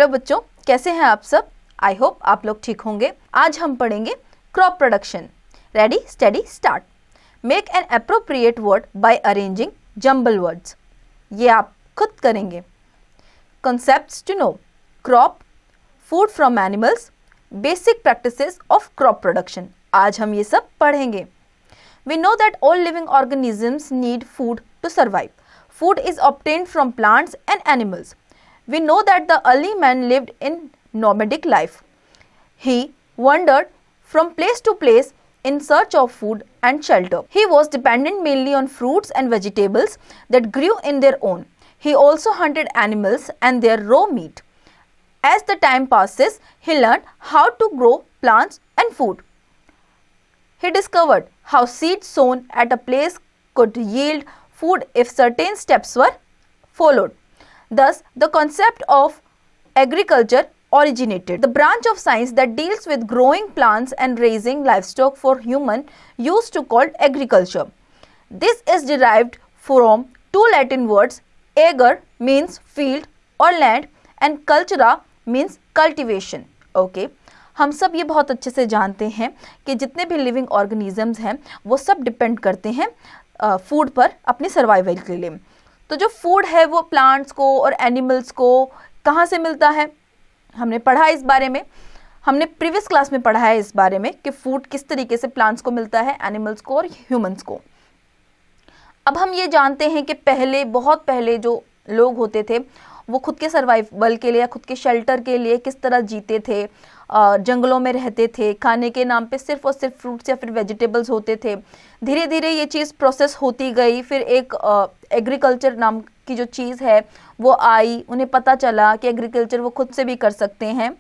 बच्चों, कैसे हैं आप सब? आई होप आप लोग ठीक होंगे। आज हम पढ़ेंगे crop production. Ready, study, start. Make an appropriate word by arranging jumble words. ये आप खुद करेंगे। Concepts to know: crop, food from animals, basic practices of crop production. आज हम ये सब पढ़ेंगे। We know that all living organisms need food to survive. Food is obtained from plants and animals. We know that the early man lived in nomadic life. He wandered from place to place in search of food and shelter. He was dependent mainly on fruits and vegetables that grew in their own. He also hunted animals and their raw meat. As the time passes, he learned how to grow plants and food. He discovered how seeds sown at a place could yield food if certain steps were followed. Thus, the concept of agriculture originated. The branch of science that deals with growing plants and raising livestock for human use to called agriculture. This is derived from two Latin words. Ager means field or land and cultura means cultivation. Okay. हम सब ये बहुत अच्छे से जानते हैं कि जितने भी लिविंग ऑर्गेनिजम्स हैं वो सब डिपेंड करते हैं फूड पर अपने सर्वाइवल के लिए। तो जो फूड है वो प्लांट्स को और एनिमल्स को कहाँ से मिलता है, हमने पढ़ा इस बारे में। हमने प्रीवियस क्लास में पढ़ा है इस बारे में कि फूड किस तरीके से प्लांट्स को मिलता है, एनिमल्स को और ह्यूमंस को। अब हम ये जानते हैं कि पहले, बहुत पहले जो लोग होते थे वो खुद के सर्वाइवल के लिए या खुद के शेल्टर के लिए किस तरह जीते थे। जंगलों में रहते थे, खाने के नाम पे सिर्फ और सिर्फ फ्रूट्स या फिर वेजिटेबल्स होते थे। धीरे धीरे ये चीज़ प्रोसेस होती गई, फिर एक एग्रीकल्चर नाम की जो चीज़ है वो आई। उन्हें पता चला कि एग्रीकल्चर वो खुद से भी कर सकते हैं।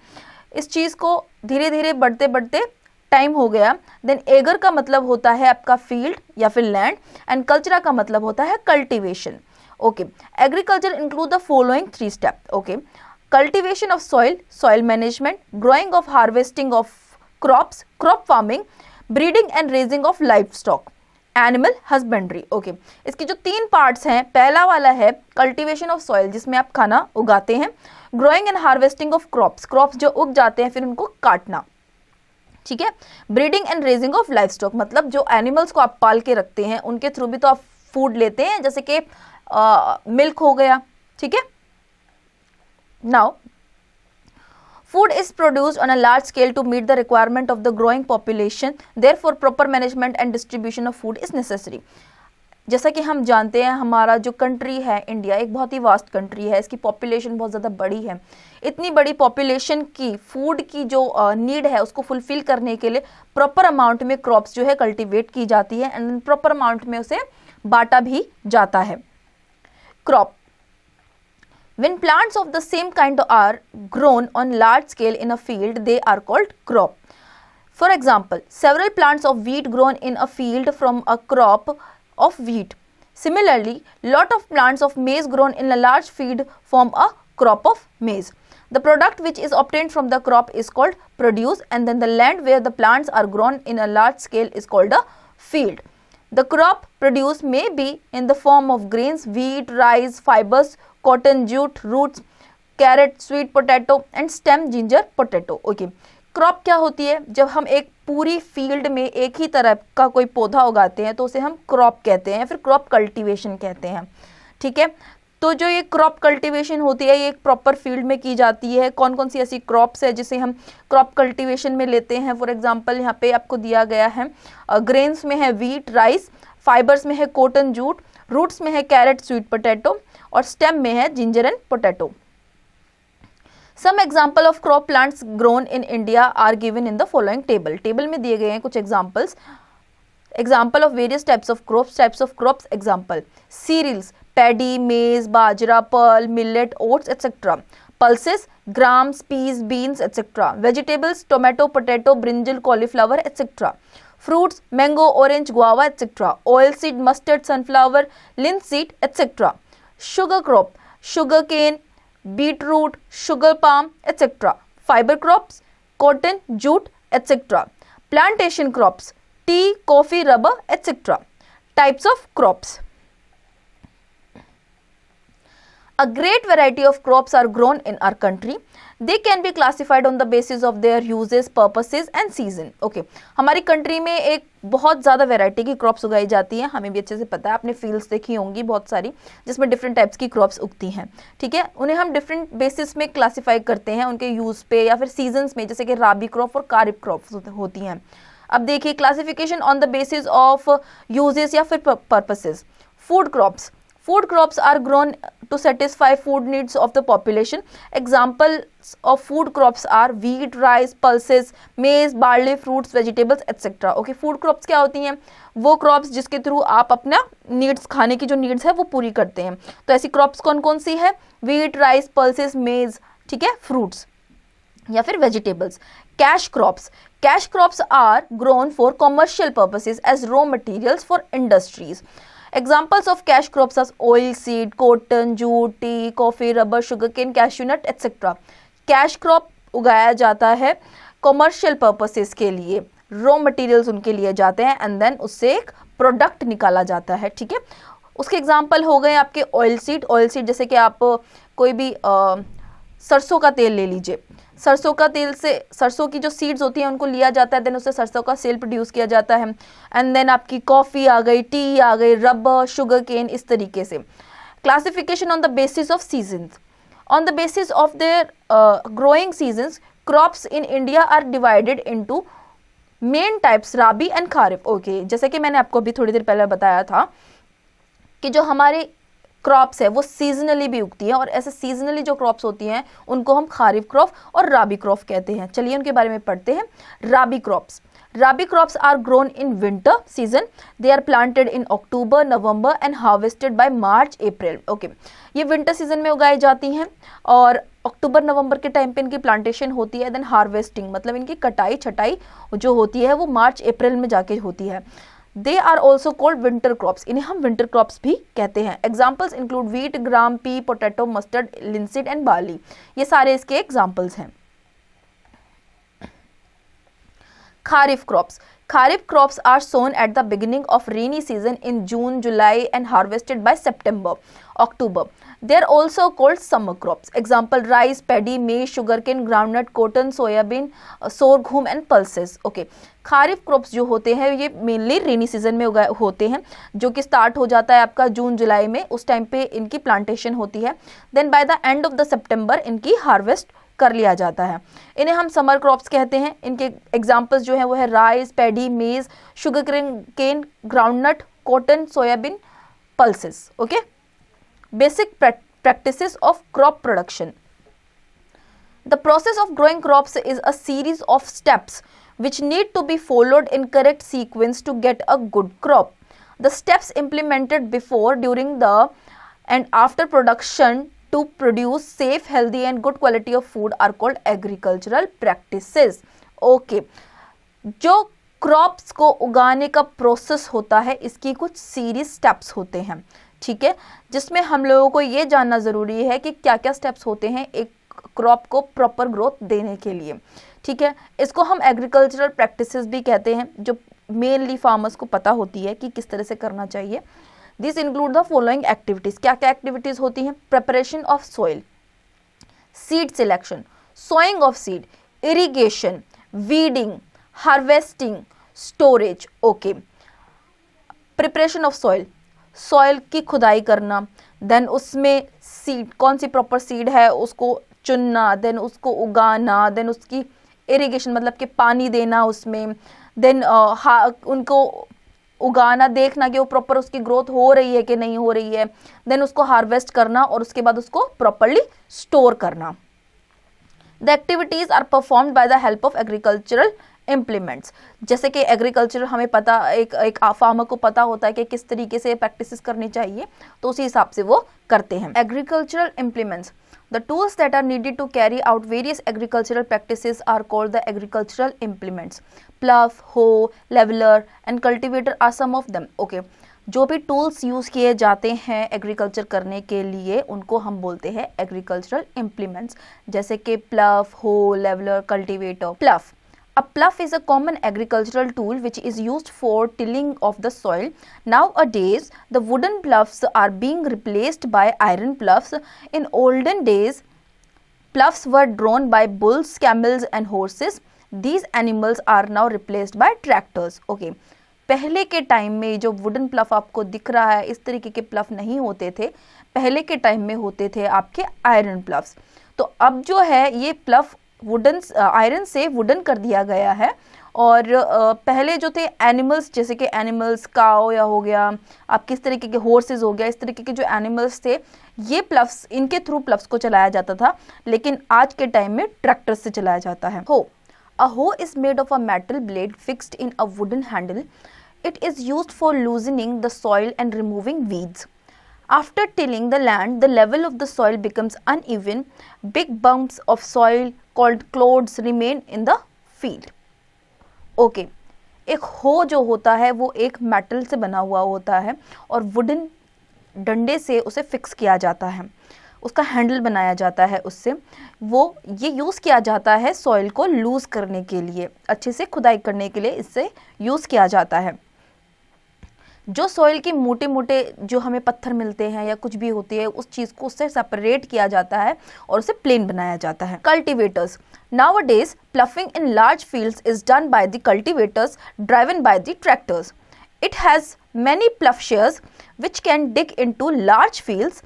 इस चीज़ को धीरे धीरे बढ़ते बढ़ते टाइम हो गया। देन एगर का मतलब होता है आपका फील्ड या फिर लैंड एंड कल्चरा का मतलब होता है cultivation. Okay, agriculture include the following 3 step. Okay, cultivation of soil, soil management, growing of harvesting of crops, crop farming, breeding and raising of livestock, animal husbandry. Okay, इसकी जो 3 parts हैं, पहला वाला है cultivation of soil जिसमें आप खाना उगाते हैं, growing and harvesting of crops, crops जो उग जाते हैं फिर उनको काटना, ठीक है। Breeding and raising of livestock मतलब जो एनिमल्स को आप पाल के रखते हैं उनके थ्रू भी तो आप फूड लेते हैं, जैसे कि मिल्क हो गया, ठीक है। Now, food is produced on a large scale to meet the requirement of the growing population. Therefore, proper management and distribution of food is necessary. जैसा कि हम जानते हैं हमारा जो कंट्री है इंडिया एक बहुत ही वास्ट कंट्री है, इसकी पॉपुलेशन बहुत ज़्यादा बड़ी है। इतनी बड़ी पॉपुलेशन की फूड की जो नीड है उसको फुलफिल करने के लिए प्रॉपर अमाउंट में क्रॉप्स जो है कल्टीवेट की जाती है एंड प्रॉपर अमाउंट में उसे बांटा भी जाता है। Crop: when plants of the same kind are grown on large scale in a field, they are called crop. For example, several plants of wheat grown in a field from a crop of wheat. Similarly, lot of plants of maize grown in a large field form a crop of maize. The product which is obtained from the crop is called produce, and then the land where the plants are grown in a large scale is called a field. The crop produce may be in the form of grains, wheat, rice, fibers, cotton, jute, roots, carrot, sweet potato and stem ginger potato. Okay, crop क्या होती है? जब हम एक पूरी field में एक ही तरह का कोई पौधा उगाते हैं तो उसे हम क्रॉप कहते हैं, फिर क्रॉप कल्टीवेशन कहते हैं, ठीक है। तो जो ये क्रॉप कल्टीवेशन होती है ये एक प्रॉपर फील्ड में की जाती है। कौन कौन सी ऐसी क्रॉप्स है जिसे हम क्रॉप कल्टीवेशन में लेते हैं? फॉर एग्जांपल यहाँ पे आपको दिया गया है, ग्रेन्स में है व्हीट, राइस, फाइबर्स में है कॉटन, जूट, रूट्स में है कैरेट, स्वीट पोटैटो और स्टेम में है ginger and potato. Some example of crop plants grown in India are given in the following table. Table में दिए गए हैं कुछ examples. Example of various types of crops example: cereals, paddy, maize, bajra, pearl, millet, oats etcetera. Pulses, grams, peas, beans etcetera. Vegetables, tomato, potato, brinjal, cauliflower etcetera. Fruits, mango, orange, guava, etc. Oil seed, mustard, sunflower, linseed, etc. Sugar crop, sugar cane, beetroot, sugar palm, etc. Fiber crops, cotton, jute, etc. Plantation crops, tea, coffee, rubber, etc. Types of crops. A great variety of crops are grown in our country. They can be classified on the basis of there uses, purposes and season. Okay, हमारी country में एक बहुत ज़्यादा variety की crops उगाई जाती हैं, हमें भी अच्छे से पता है, आपने फील्ड्स देखी होंगी बहुत सारी जिसमें डिफरेंट टाइप्स की क्रॉप्स उगती हैं। ठीक है, उन्हें हम डिफरेंट बेसिस में क्लासीफाई करते हैं उनके यूज़ पे या फिर सीजन्स में, जैसे कि राबी क्रॉप और कारिब क्रॉप्स होती हैं। अब देखिए classification on the basis of uses या फिर purposes. Food crops, food crops are grown to satisfy food needs of the population. Examples of food crops are wheat, rice, pulses, maize, barley, fruits, vegetables, etc. Okay, food crops क्या होती हैं? वो crops जिसके through आप अपना needs, खाने की जो needs है वो पूरी करते हैं। तो ऐसी crops कौन कौन सी है? wheat, rice, pulses, maize, ठीक है, fruits या फिर vegetables. Cash crops. Cash crops are grown for commercial purposes as raw materials for industries. Examples of cash crops are oil seed, cotton, jute, tea, coffee, rubber, sugarcane, cashew nut, etc. Cash crop उगाया जाता है commercial purposes के लिए, raw materials उनके लिए जाते हैं and then उससे एक प्रोडक्ट निकाला जाता है। ठीक है, उसके एग्जांपल हो गए आपके ऑयल सीड। ऑयल सीड जैसे कि आप कोई भी सरसों का तेल ले लीजिए, सरसों का तेल से सरसों की जो सीड्स होती हैं उनको लिया जाता है, देन उससे सरसों का सेल प्रोड्यूस किया जाता है एंड देन आपकी कॉफ़ी आ गई, टी आ गई, रबर, शुगर केन, इस तरीके से। Classification on the basis of seasons. On the basis of their growing seasons, crops in India are divided into main types rabi and kharif. Okay, जैसे कि मैंने आपको अभी थोड़ी देर पहले बताया था कि जो हमारे क्रॉप्स है वो सीजनली भी उगती है, और ऐसे सीजनली जो क्रॉप्स होती हैं उनको हम खारिफ क्रॉप और राबी क्रॉप कहते हैं। चलिए उनके बारे में पढ़ते हैं। Rabi crops. Rabi crops are grown in winter season. They are planted in October, November and harvested by March, April. Okay, ये विंटर सीजन में उगाई जाती हैं और अक्टूबर नवंबर के टाइम पे इनकी प्लांटेशन होती है, देन हार्वेस्टिंग मतलब इनकी कटाई छटाई जो होती है वो मार्च अप्रैल में जाके होती है। They are also called winter crops, इन्हें हम विंटर क्रॉप्स भी कहते हैं। Examples include wheat, gram, pea, potato, mustard, linseed and barley. ये सारे इसके एग्जाम्पल्स हैं। Kharif crops. Kharif crops are sown at the beginning of rainy season in June, July and harvested by September, October. They are also called summer crops. Example rice, paddy, maize, sugarcane, groundnut, cotton, soybean, sorghum and pulses. Okay. Kharif crops जो होते हैं ये mainly rainy season में होते हैं, जो कि start हो जाता है आपका जून जुलाई में, उस टाइम पे इनकी प्लांटेशन होती है, then by the end of the September इनकी हार्वेस्ट कर लिया जाता है। इन्हें हम समर क्रॉप्स कहते हैं। इनके एग्जाम्पल्स जो है वो है rice, paddy, maize, sugar cane, groundnut, cotton, soybean, pulses. Okay, basic practices of crop production. The process of growing crops is a series of steps which need to be followed in correct sequence to get a good crop. The steps implemented before, during the and after production to produce safe, healthy and good quality of food are called agricultural practices. Okay, जो crops को उगाने का process होता है इसकी कुछ series steps होते हैं। ठीक है, जिसमें हम लोगों को ये जानना ज़रूरी है कि क्या क्या स्टेप्स होते हैं एक क्रॉप को प्रॉपर ग्रोथ देने के लिए। ठीक है, इसको हम एग्रीकल्चरल प्रैक्टिसेस भी कहते हैं, जो मेनली फार्मर्स को पता होती है कि किस तरह से करना चाहिए। This include the following activities. क्या क्या एक्टिविटीज़ होती हैं? Preparation of soil, seed selection, sowing of seed, irrigation, weeding, harvesting, storage. Okay, preparation of soil, soil की खुदाई करना, देन उसमें सीड, कौन सी प्रॉपर सीड है उसको चुनना, देन उसको उगाना, देन उसकी इरिगेशन मतलब कि पानी देना उसमें, देन उनको उगाना, देखना कि वो प्रॉपर उसकी ग्रोथ हो रही है कि नहीं हो रही है, देन उसको हार्वेस्ट करना और उसके बाद उसको प्रॉपरली स्टोर करना। The activities are performed by the help of agricultural implements. जैसे कि एग्रीकल्चर हमें पता, एक फार्मर को पता होता है कि किस तरीके से प्रैक्टिसेस करनी चाहिए, तो उसी हिसाब से वो करते हैं। Agricultural implements, the tools that are needed to carry out various agricultural practices are called the agricultural implements. Plough, hoe, leveler and cultivator are some of them. Okay, जो भी टूल्स यूज़ किए जाते हैं एग्रीकल्चर करने के लिए उनको हम बोलते हैं एग्रीकल्चरल इम्प्लीमेंट्स, जैसे कि प्लव, हो, leveller, cultivator. Plough, a plough is a common agricultural tool which is used for tilling of the soil. Nowadays, the wooden ploughs are being replaced by iron ploughs. In olden days, Ploughs were drawn by bulls, camels and horses. These animals are now replaced by tractors. Okay. पहले के time में जो wooden प्लफ आपको दिख रहा है, इस तरीके के प्लफ नहीं होते थे, पहले के टाइम में होते थे आपके आयरन प्लफ्स। तो अब जो है ये प्लफ वुडन आयरन से वुडन कर दिया गया है। और पहले जो थे एनिमल्स, जैसे कि एनिमल्स काओ या हो गया, आप किस तरीके के हॉर्सेस हो गया, इस तरीके के जो एनिमल्स थे, ये प्लफ्स, इनके थ्रू प्लफ्स को चलाया जाता था, लेकिन आज के टाइम में ट्रैक्टर से चलाया जाता है। हो, अ हो is made of a metal blade fixed in a wooden handle. It is used for loosening the soil and removing weeds. After tilling the land, the level of the soil becomes uneven. Big bumps of soil called clods remain in the field. Okay. एक हो जो होता है वो एक metal से बना हुआ होता है और वुडन डंडे से उसे फिक्स किया जाता है, उसका हैंडल बनाया जाता है, उससे वो ये यूज़ किया जाता है सॉइल को लूज़ करने के लिए, अच्छे से खुदाई करने के लिए इससे यूज़ किया जाता है। जो सॉइल के मोटे मोटे जो हमें पत्थर मिलते हैं या कुछ भी होती है, उस चीज़ को उससे सेपरेट किया जाता है और उसे प्लेन बनाया जाता है। Cultivators, nowadays ploughing in large fields is done by the cultivators driven by the tractors. It has many ploughshares which can dig into large fields.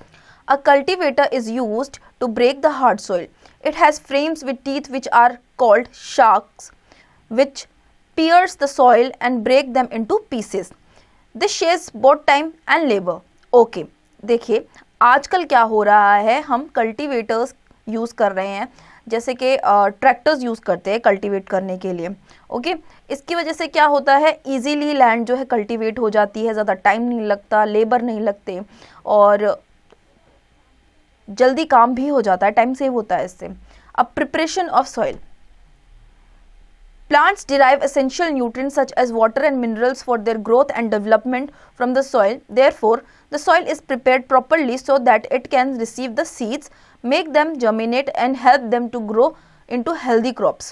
A cultivator is used to break the hard soil. It has frames with teeth which are called shafts, which pierce the soil and break them into pieces. This saves both time and labor. Okay, देखिए आजकल क्या हो रहा है, हम cultivators use कर रहे हैं, जैसे कि ट्रैक्टर्स यूज़ करते हैं कल्टीवेट करने के लिए। ओके, इसकी वजह से क्या होता है, इजीली लैंड जो है कल्टीवेट हो जाती है, ज़्यादा टाइम नहीं लगता, लेबर नहीं लगते और जल्दी काम भी हो जाता है, टाइम सेव होता है इससे। अब preparation of soil, plants derive essential nutrients such as water and minerals for their growth and development from the soil. Therefore, the soil is prepared properly so that it can receive the seeds, make them germinate and help them to grow into healthy crops.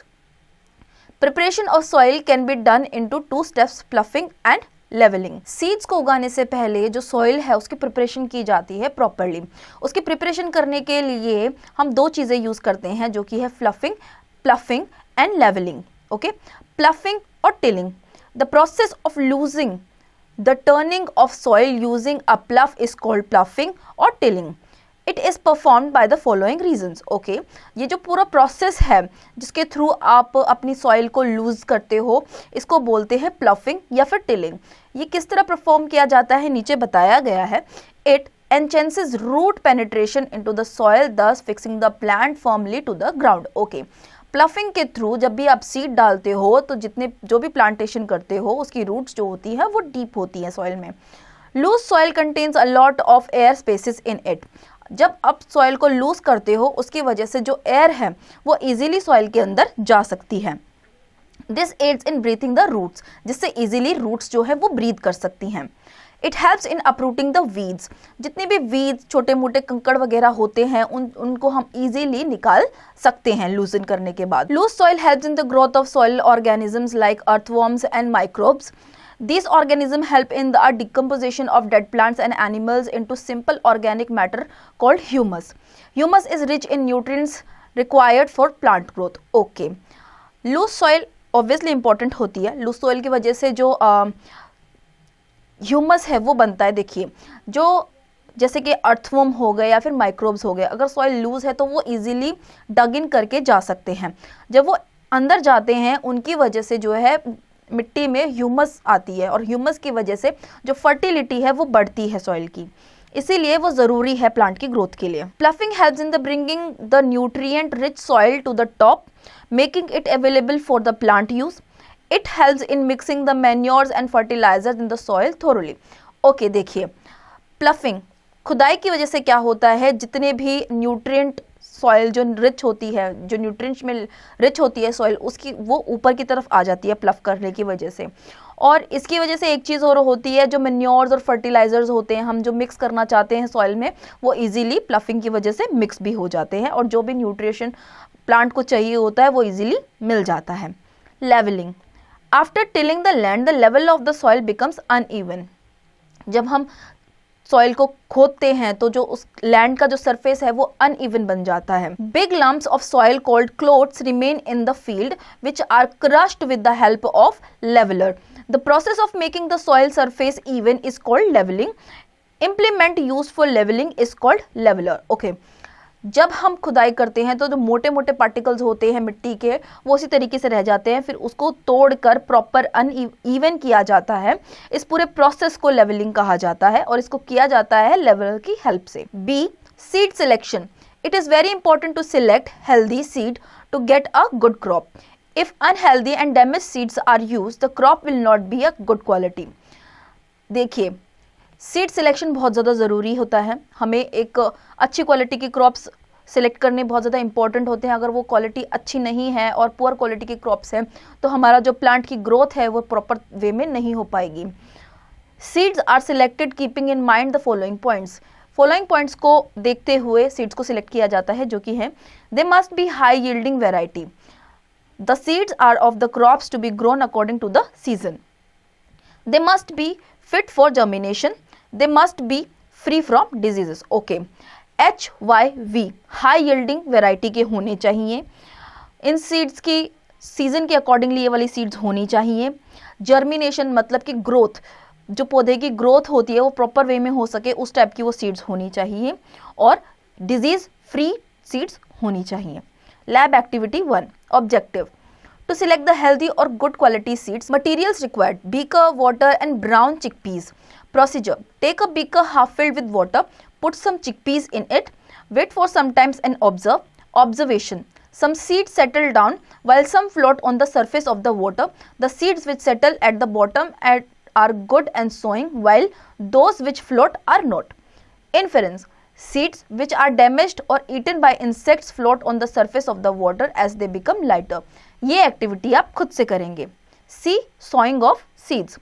Preparation of soil can be done into two steps: ploughing and levelling. Seeds को उगाने से पहले जो soil है उसकी preparation की जाती है प्रॉपरली। उसकी प्रिपरेशन करने के लिए हम दो चीज़ें यूज़ करते हैं, जो कि है ploughing and levelling. Okay, ploughing or tilling. The process of losing the turning of soil using a plough is called ploughing or tilling. It is performed by the following reasons. Okay, ये जो पूरा process है जिसके through आप अपनी soil को loose करते हो, इसको बोलते हैं प्लफिंग या फिर टिलिंग। ये किस तरह परफॉर्म किया जाता है नीचे बताया गया है। It enhances root penetration into the soil, thus fixing the plant firmly to the ground. Okay, ploughing के थ्रू जब भी आप सीड डालते हो तो जो भी प्लांटेशन करते हो उसकी रूट्स जो होती है वो डीप होती हैं सॉइल में। Loose soil contains a lot of air spaces in it. जब आप सॉइल को लूज करते हो उसकी वजह से जो एयर है वो इजीली सॉइल के अंदर जा सकती है। This aids in breathing the roots, जिससे इजीली रूट्स जो है वो ब्रीथ कर सकती हैं। It helps in uprooting the weeds, जितने भी वीड्स छोटे मोटे कंकड़ वगैरह होते हैं उनको हम इजीली निकाल सकते हैं लूजन करने के बाद। Loose soil helps in the growth of soil organisms like earthworms and microbes. These organisms help in the decomposition of dead plants and animals into simple organic matter called humus. Humus is rich in nutrients required for plant growth. Okay. Loose soil obviously important होती है। Loose soil की वजह से जो humus है वो बनता है। देखिए, जो जैसे कि अर्थवर्म हो गए या फिर माइक्रोब्स हो गए, अगर सॉइल लूज है तो वो इजीली डग इन करके जा सकते हैं। जब वो अंदर जाते हैं उनकी वजह से जो है मिट्टी में ह्यूमस आती है और ह्यूमस की वजह से जो फर्टिलिटी है वो बढ़ती है सॉइल की, इसीलिए वो ज़रूरी है प्लांट की ग्रोथ के लिए। Ploughing helps in the bringing the nutrient rich soil to the top, making it available for the plant use. It helps in mixing the manures and fertilizers in the soil thoroughly. Okay, देखिए ploughing खुदाई की वजह से क्या होता है, जितने भी न्यूट्रिएंट सॉइल जो रिच होती है, जो न्यूट्रिएंट्स में रिच होती है सॉइल, उसकी वो ऊपर की तरफ आ जाती है प्लफ करने की वजह से। और इसकी वजह से एक चीज़ और होती है, जो मैन्योर्स और फर्टिलाइजर्स होते हैं हम जो मिक्स करना चाहते हैं सॉइल में, वो इजीली प्लफिंग की वजह से मिक्स भी हो जाते हैं और जो भी न्यूट्रिशन प्लांट को चाहिए होता है वो इजीली मिल जाता है। Levelling, after tilling the land the level of the soil becomes uneven. जब हम सॉइल को खोदते हैं तो जो उस लैंड का जो सरफेस है वो अनइवन बन जाता है। Big lumps of soil called clods remain in the field which are crushed with the help of leveller. The process of making the soil surface even is called levelling. Implement use for levelling is called leveller. Okay, जब हम खुदाई करते हैं तो जो मोटे मोटे particles होते हैं मिट्टी के वो उसी तरीके से रह जाते हैं, फिर उसको तोड़कर प्रॉपर अनइवन किया जाता है। इस पूरे प्रोसेस को लेवलिंग कहा जाता है और इसको किया जाता है लेवलर की हेल्प से। B, seed selection. It is very important to select healthy seed to get a good crop. If unhealthy and damage seeds are use the crop will not be a good quality. देखिए, seed selection बहुत ज़्यादा ज़रूरी होता है। हमें एक अच्छी quality की क्रॉप्स सिलेक्ट करने बहुत ज़्यादा इंपॉर्टेंट होते हैं। अगर वो क्वालिटी अच्छी नहीं है और पुअर क्वालिटी की क्रॉप्स हैं तो हमारा जो प्लांट की ग्रोथ है वो प्रॉपर वे में नहीं हो पाएगी। Seeds are selected keeping in mind the following points. Following points को देखते हुए सीड्स को सिलेक्ट किया जाता है, जो कि है they must be high yielding variety. The seeds are of the crops to be grown according to the season. They must be fit for germination. They must be free from diseases. Okay, HYV high yielding variety के होने चाहिए। इन seeds की season के accordingly ये वाली seeds होनी चाहिए। जर्मिनेशन मतलब कि ग्रोथ, जो पौधे की ग्रोथ होती है वो प्रॉपर वे में हो सके उस टाइप की वो सीड्स होनी चाहिए। और डिजीज फ्री सीड्स होनी चाहिए। Lab activity 1 objective to select the healthy or good quality seeds. Materials required: beaker, water and brown chickpeas. Procedure: take a beaker half filled with water, put some chickpeas in it, wait for some time and observe. Observation: some seeds settle down while some float on the surface of the water. The seeds which settle at the bottom are good and sowing, while those which float are not. Inference: seeds which are damaged or eaten by insects float on the surface of the water as they become lighter. ये activity आप खुद से करेंगे। सी, sowing of seeds.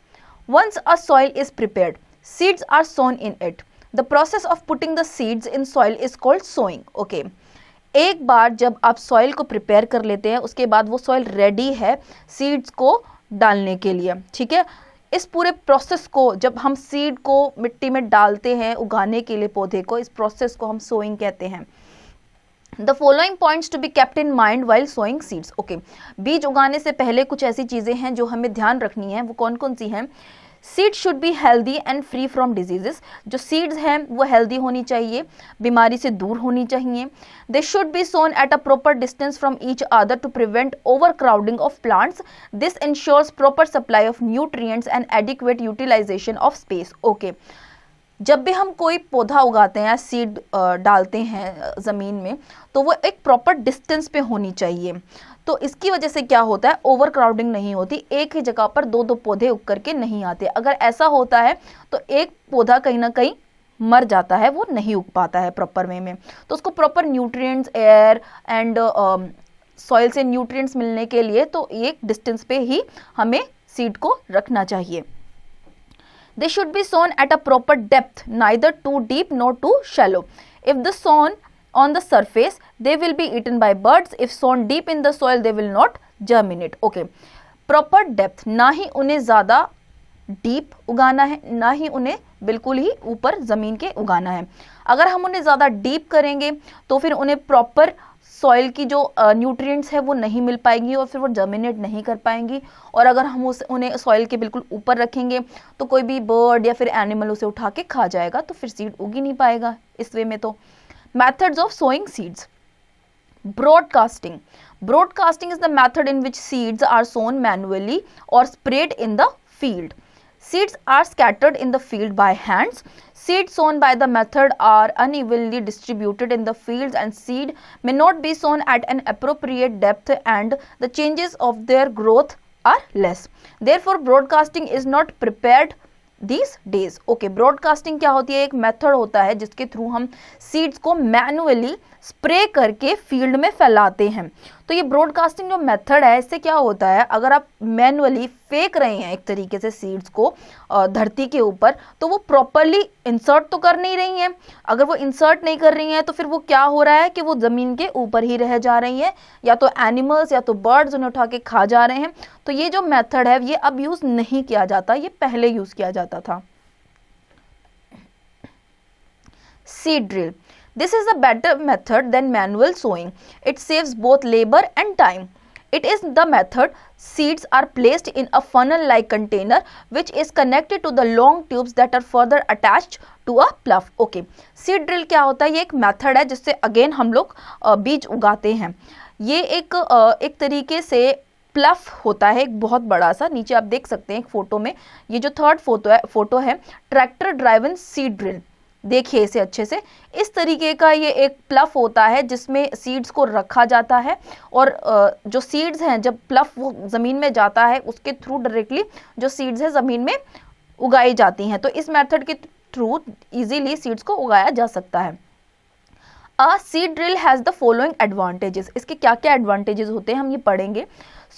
Once a soil is prepared, seeds are sown in it. The process of putting the seeds in soil is called sowing. Okay. एक बार जब आप soil को prepare कर लेते हैं उसके बाद वो सॉइल रेडी है सीड्स को डालने के लिए, ठीक है। इस पूरे प्रोसेस को जब हम सीड को मिट्टी में डालते हैं उगाने के लिए पौधे को, इस प्रोसेस को हम सोइंग कहते हैं। The following points to be kept in mind while sowing seeds. Okay, बीज उगाने से पहले कुछ ऐसी चीज़ें हैं जो हमें ध्यान रखनी है। वो कौन कौन सी हैं? Seeds should be healthy and free from diseases. जो seeds हैं वो healthy होनी चाहिए, बीमारी से दूर होनी चाहिए। They should be sown at a proper distance from each other to prevent overcrowding of plants. This ensures proper supply of nutrients and adequate utilization of space. Okay. जब भी हम कोई पौधा उगाते हैं या सीड डालते हैं ज़मीन में तो वो एक प्रॉपर डिस्टेंस पे होनी चाहिए। तो इसकी वजह से क्या होता है, ओवर क्राउडिंग नहीं होती, एक ही जगह पर दो दो पौधे उग करके नहीं आते। अगर ऐसा होता है तो एक पौधा कहीं ना कहीं मर जाता है, वो नहीं उग पाता है प्रॉपर वे में। तो उसको proper nutrients, air and soil से न्यूट्रिएंट्स मिलने के लिए तो एक डिस्टेंस पे ही हमें सीड को रखना चाहिए। They should be sown at a proper depth, neither too deep nor too shallow. If the sown on the surface, they will be eaten by birds. If sown deep in the soil, they will not germinate. Okay, proper depth, ना ही उन्हें ज़्यादा deep उगाना है, ना ही उन्हें बिल्कुल ही ऊपर ज़मीन के उगाना है। अगर हम उन्हें ज़्यादा डीप करेंगे तो फिर उन्हें प्रॉपर सॉइल की जो न्यूट्रिएंट्स है वो नहीं मिल पाएंगी और फिर वो जर्मिनेट नहीं कर पाएंगी। और अगर हम उन्हें सॉइल के बिल्कुल ऊपर रखेंगे तो कोई भी बर्ड या फिर एनिमल उसे उठा के खा जाएगा, तो फिर सीड उग ही नहीं पाएगा इस वे में। तो methods of sowing seeds: broadcasting. Broadcasting is the method in which seeds are sown manually और spread in the field. Seeds are scattered in the field by hands. Seeds sown by the method are unevenly distributed in the fields, and seed may not be sown at an appropriate depth, and the changes of their growth are less. Therefore, broadcasting is not prepared these days. Okay, broadcasting क्या होती है? एक method होता है जिसके through हम seeds को manually spray करके फील्ड में फैलाते हैं। तो ये ब्रॉडकास्टिंग जो मेथड है, इससे क्या होता है, अगर आप मैनुअली फेंक रहे हैं एक तरीके से सीड्स को धरती के ऊपर, तो वो प्रॉपरली इंसर्ट तो कर नहीं रही हैं। अगर वो इंसर्ट नहीं कर रही हैं तो फिर वो क्या हो रहा है कि वो ज़मीन के ऊपर ही रह जा रही हैं, या तो एनिमल्स या तो बर्ड्स उन्हें उठा के खा जा रहे हैं। तो ये जो मेथड है ये अब यूज़ नहीं किया जाता, ये पहले यूज़ किया जाता था। Seed drill. This is a better method than manual sowing. It saves both labor and time. It is the method seeds are placed in a funnel-like container which is connected to the long tubes that are further attached to a plough. Okay, seed drill क्या होता है? ये एक method है जिससे again हम लोग बीज उगाते हैं. ये एक तरीके से प्लफ होता है, एक बहुत बड़ा सा. नीचे आप देख सकते हैं एक फोटो में, ये जो थर्ड फोटो है ट्रैक्टर ड्राइवन सीड ड्रिल. देखिए इसे अच्छे से. इस तरीके का ये एक प्लफ होता है जिसमें सीड्स को रखा जाता है और जो सीड्स हैं जब प्लफ वो ज़मीन में जाता है उसके थ्रू डायरेक्टली जो सीड्स है ज़मीन में उगाई जाती हैं. तो इस मेथड के थ्रू इजीली सीड्स को उगाया जा सकता है. A seed drill has the following advantages. इसके क्या क्या एडवांटेजेस होते हैं हम ये पढ़ेंगे.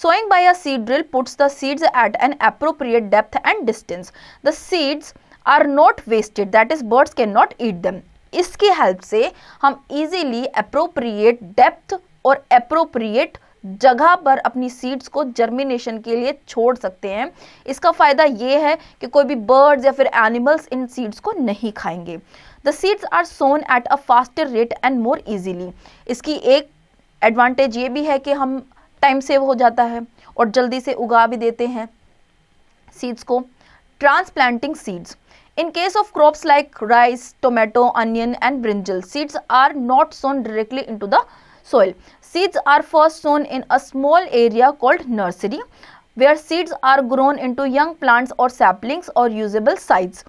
Sowing by a seed drill puts the seeds at an appropriate depth and distance. The seeds are not wasted, that is birds cannot eat them. इसकी help से हम इजीली अप्रोप्रिएट डेप्थ और अप्रोप्रिएट जगह पर अपनी सीड्स को germination के लिए छोड़ सकते हैं. इसका फ़ायदा ये है कि कोई भी बर्ड्स या फिर एनिमल्स इन सीड्स को नहीं खाएंगे. The seeds are sown at a faster rate and more easily. इसकी एक एडवांटेज ये भी है कि हम टाइम सेव हो जाता है और जल्दी से उगा भी देते हैं सीड्स को. Transplanting seeds. In case of crops like rice, tomato, onion and brinjal, seeds are not sown directly into the soil. Seeds are first sown in a small area called nursery, where seeds are grown into young plants or saplings or usable sites.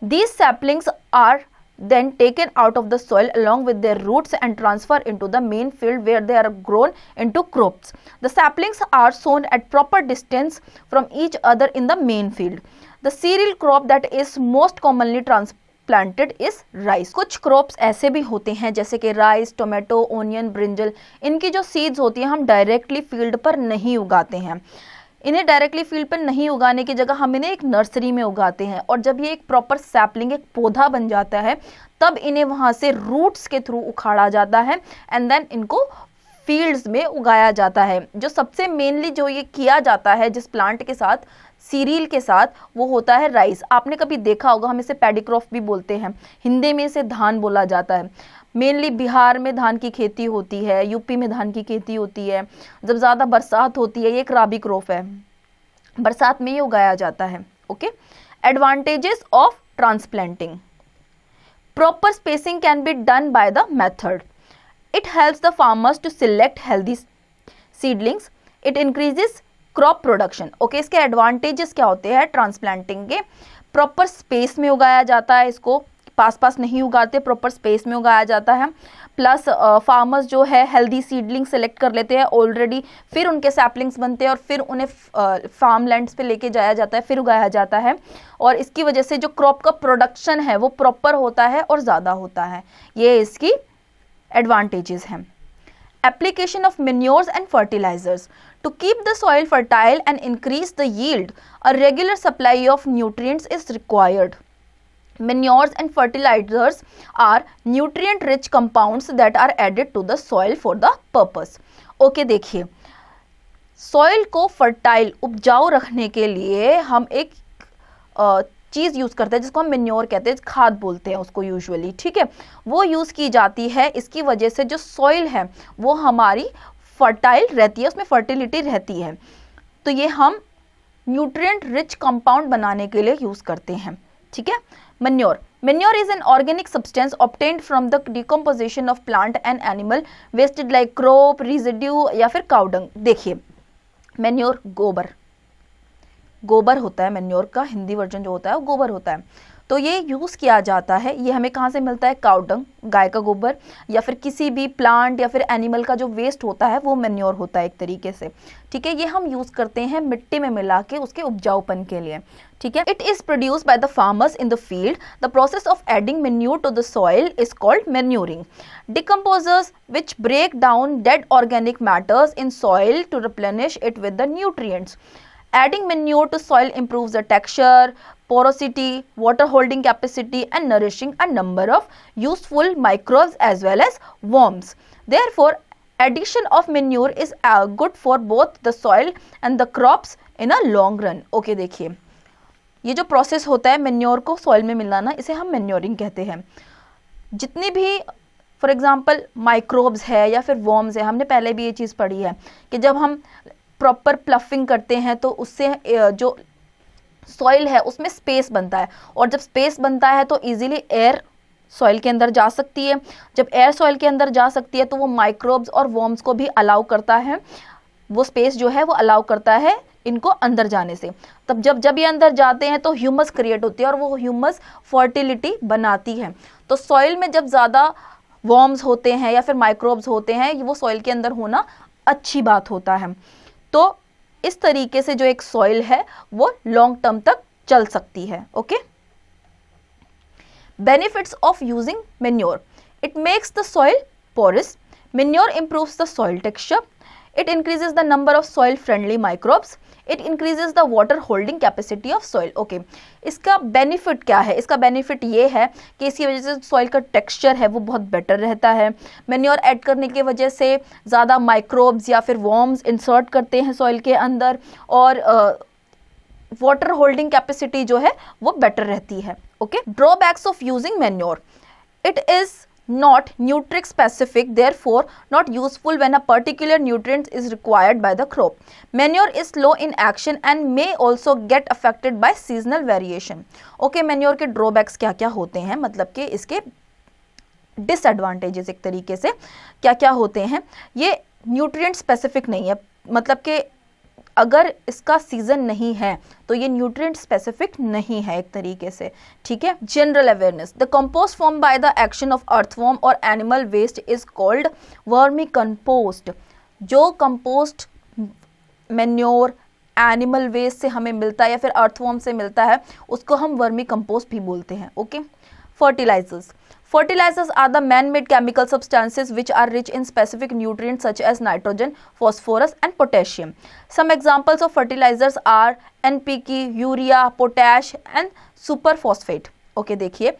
These saplings are then taken out of the soil along with their roots and transferred into the main field where they are grown into crops. The saplings are sown at proper distance from each other in the main field. The cereal crop that is most commonly transplanted is rice. कुछ crops ऐसे भी होते हैं जैसे कि rice, tomato, onion, brinjal. इनकी जो seeds होती हैं हम डायरेक्टली फील्ड पर नहीं उगाते हैं. इन्हें डायरेक्टली फील्ड पर नहीं उगाने की जगह हम इन्हें एक नर्सरी में उगाते हैं और जब ये एक प्रॉपर सैपलिंग, एक पौधा बन जाता है, तब इन्हें वहाँ से रूट्स के थ्रू उखाड़ा जाता है एंड देन इनको फील्ड्स में उगाया जाता है. जो सबसे मेनली जो ये किया जाता है जिस प्लांट के साथ, सीरियल के साथ, वो होता है राइस. आपने कभी देखा होगा, हम इसे पैडी क्रॉप भी बोलते हैं, हिंदी में इसे धान बोला जाता है. मेनली बिहार में धान की खेती होती है, यूपी में धान की खेती होती है. जब ज़्यादा बरसात होती है, ये एक राबी क्रॉप है, बरसात में ये उगाया जाता है. Okay. Advantages of transplanting. Proper spacing can be done by the method. It helps the farmers to select healthy seedlings. It increases crop production. Okay, इसके एडवांटेजेस क्या होते हैं ट्रांसप्लांटिंग के? प्रॉपर स्पेस में उगाया जाता है, इसको पास पास नहीं उगाते, प्रॉपर स्पेस में उगाया जाता है. प्लस फार्मर्स जो है हेल्दी सीडलिंग सेलेक्ट कर लेते हैं ऑलरेडी, फिर उनके सैपलिंग्स बनते हैं और फिर उन्हें फार्म लैंड्स पे लेके जाया जाता है, फिर उगाया जाता है. और इसकी वजह से जो क्रॉप का प्रोडक्शन है वो प्रॉपर होता है और ज़्यादा होता है. ये इसकी advantages हैं. Application of manures and fertilizers. To keep the soil fertile and increase the yield, a regular supply of nutrients is required. Manures and fertilizers are nutrient-rich compounds that are added to the soil for the purpose. Okay, देखिए, soil को fertile, उपजाऊ रखने के लिए हम एक चीज़ use करते हैं जिसको हम मेन्योर कहते हैं, खाद बोलते हैं उसको यूजुअली. ठीक है, वो यूज़ की जाती है. इसकी वजह से जो सॉइल है वो हमारी फर्टाइल रहती है, उसमें फर्टिलिटी रहती है. तो ये हम न्यूट्रिएंट रिच कंपाउंड बनाने के लिए यूज़ करते हैं. ठीक है. Manure. Manure is an organic substance obtained from the decomposition of plant and animal wasted like crop, residue या फिर cow dung. देखिए, मेन्योर गोबर होता है. मेन्योर का हिंदी वर्जन जो होता है वो गोबर होता है. तो ये यूज़ किया जाता है. ये हमें कहाँ से मिलता है? काउ डंग, गाय का गोबर, या फिर किसी भी प्लांट या फिर एनिमल का जो वेस्ट होता है वो मेन्योर होता है एक तरीके से. ठीक है. ये हम यूज़ करते हैं मिट्टी में मिला के उसके उपजाऊपन के लिए. ठीक है. It is produce by the farmers in the field. The process of adding manure to the soil is called manuring. Decomposers which break down dead organic matters in soil to replenish it with the nutrients. Adding manure to soil improves the texture, porosity, water holding capacity and nourishing a number of useful microbes as well as worms. Therefore, addition of manure is good for both the soil and the crops in a long run. Okay, देखिए, ये जो process होता है manure को soil में मिलाना, इसे हम मेन्योरिंग कहते हैं. जितनी भी फॉर एग्जांपल माइक्रोब्स है या फिर वॉर्म्स है, हमने पहले भी ये चीज़ पढ़ी है कि जब हम प्रॉपर प्लफिंग करते हैं तो उससे जो सॉइल है उसमें स्पेस बनता है, और जब स्पेस बनता है तो इजीली एयर सॉइल के अंदर जा सकती है। जब एयर सॉइल के अंदर जा सकती है तो वो माइक्रोब्स और वॉर्म्स को भी अलाउ करता है, वो स्पेस जो है वो अलाउ करता है इनको अंदर जाने से। तब जब ये अंदर जाते हैं तो ह्यूमस क्रिएट होती है और वो ह्यूमस फर्टिलिटी बनाती है। तो सॉइल में जब ज़्यादा वॉर्म्स होते हैं या फिर माइक्रोब्स होते हैं, वो सॉइल के अंदर होना अच्छी बात होता है। तो इस तरीके से जो एक सॉइल है वो लॉन्ग टर्म तक चल सकती है। Okay, benefits of using manure, it makes the soil porous, manure improves the soil texture, it increases the number of soil friendly microbes, it increases the water holding capacity of soil। Okay, इसका benefit क्या है? इसका benefit ये है कि इसकी वजह से सॉइल का टेक्सचर है वो बहुत बेटर रहता है। मैन्योर ऐड करने की वजह से ज़्यादा माइक्रोब्स या फिर वॉर्म्स इंसर्ट करते हैं सॉइल के अंदर, और वाटर होल्डिंग कैपेसिटी जो है वो बेटर रहती है। Okay, drawbacks of using manure, it is not nutrient specific, therefore not useful when a particular nutrient is required by the crop. Manure is slow in action and may also get affected by seasonal variation। Okay, manure के drawbacks क्या क्या होते हैं, मतलब कि इसके disadvantages एक तरीके से क्या क्या होते हैं। ये nutrient specific नहीं है, मतलब कि अगर इसका सीजन नहीं है तो ये न्यूट्रिएंट स्पेसिफिक नहीं है एक तरीके से, ठीक है। General awareness, the compost form by the action of earthworm और animal waste is called vermicompost. जो कंपोस्ट मैन्योर एनिमल वेस्ट से हमें मिलता है या फिर अर्थवॉर्म से मिलता है उसको हम वर्मी कंपोस्ट भी बोलते हैं। Okay, fertilizers, fertilizers are the man-made chemical substances which are rich in specific nutrients such as nitrogen, phosphorus and potassium. Some examples of fertilizers are NPK, urea, potash and superphosphate। Okay, देखिए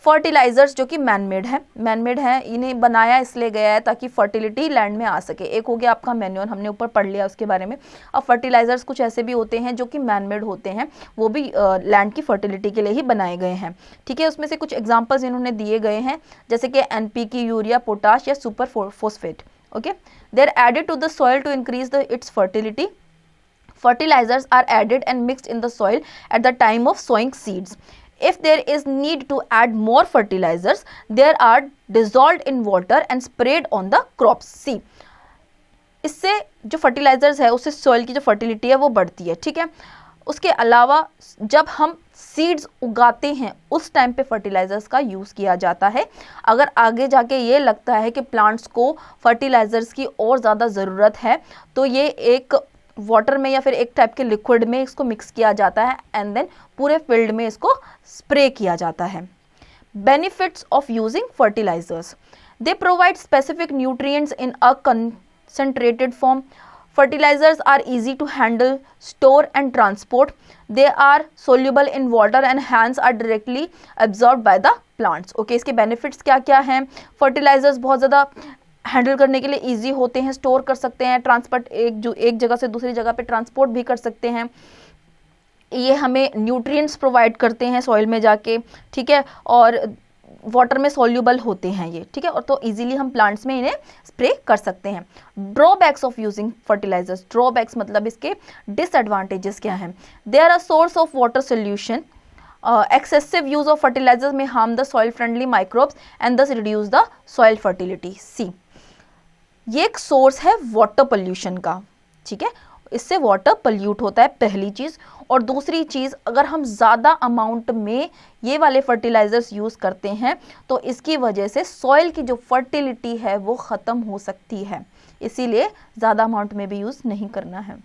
fertilisers जो कि manmade है, इन्हें बनाया इसलिए गया है ताकि फर्टिलिटी लैंड में आ सके। एक हो गया आपका मैन्योर, हमने ऊपर पढ़ लिया उसके बारे में। अब फर्टिलाइजर्स कुछ ऐसे भी होते हैं जो कि मैनमेड होते हैं, वो भी लैंड की फर्टिलिटी के लिए ही बनाए गए हैं, ठीक है। उसमें से कुछ एग्जाम्पल्स इन्होंने दिए गए हैं जैसे कि NPK, यूरिया, पोटाश या super phosphate. Okay, they are added to the soil to increase its fertility. Fertilizers are added and mixed in the soil at the time of sowing seeds. If there is need to add more fertilizers, they are dissolved in water and sprayed on the crops। See, इससे जो fertilisers है उससे soil की जो fertility है वो बढ़ती है, ठीक है। उसके अलावा जब हम सीड्स उगाते हैं उस टाइम पे फर्टिलाइजर्स का यूज़ किया जाता है। अगर आगे जाके ये लगता है कि प्लांट्स को फर्टिलाइजर्स की और ज़्यादा ज़रूरत है तो ये एक वाटर में या फिर एक टाइप के लिक्विड में इसको मिक्स किया जाता है एंड देन पूरे फील्ड में इसको स्प्रे किया जाता है। Benefits of using fertilizers, they provide specific nutrients in a concentrated form. Fertilizers are easy to handle, store and transport. They are soluble in water and hence are directly absorbed by the plants। Okay, इसके benefits क्या क्या हैं? Fertilizers बहुत ज़्यादा handle करने के लिए easy होते हैं, स्टोर कर सकते हैं, ट्रांसपोर्ट एक जगह से दूसरी जगह पे ट्रांसपोर्ट भी कर सकते हैं। ये हमें न्यूट्रिएंट्स प्रोवाइड करते हैं सॉइल में जाके, ठीक है, और वाटर में सॉल्यूबल होते हैं ये, ठीक है, और तो इजीली हम प्लांट्स में इन्हें स्प्रे कर सकते हैं। Drawbacks of using fertilizers, drawbacks मतलब इसके डिसएडवांटेजेस क्या हैं? They are a source of water solution. Excessive use of fertilizers may harm the soil friendly microbes and thus reduce the soil fertility। See, ये एक source है water pollution का, ठीक है, इससे वाटर पोल्यूट होता है पहली चीज़। और दूसरी चीज़, अगर हम ज़्यादा अमाउंट में ये वाले फर्टिलाइजर्स यूज़ करते हैं तो इसकी वजह से सॉइल की जो फर्टिलिटी है वो ख़त्म हो सकती है, इसीलिए ज़्यादा अमाउंट में भी यूज़ नहीं करना है।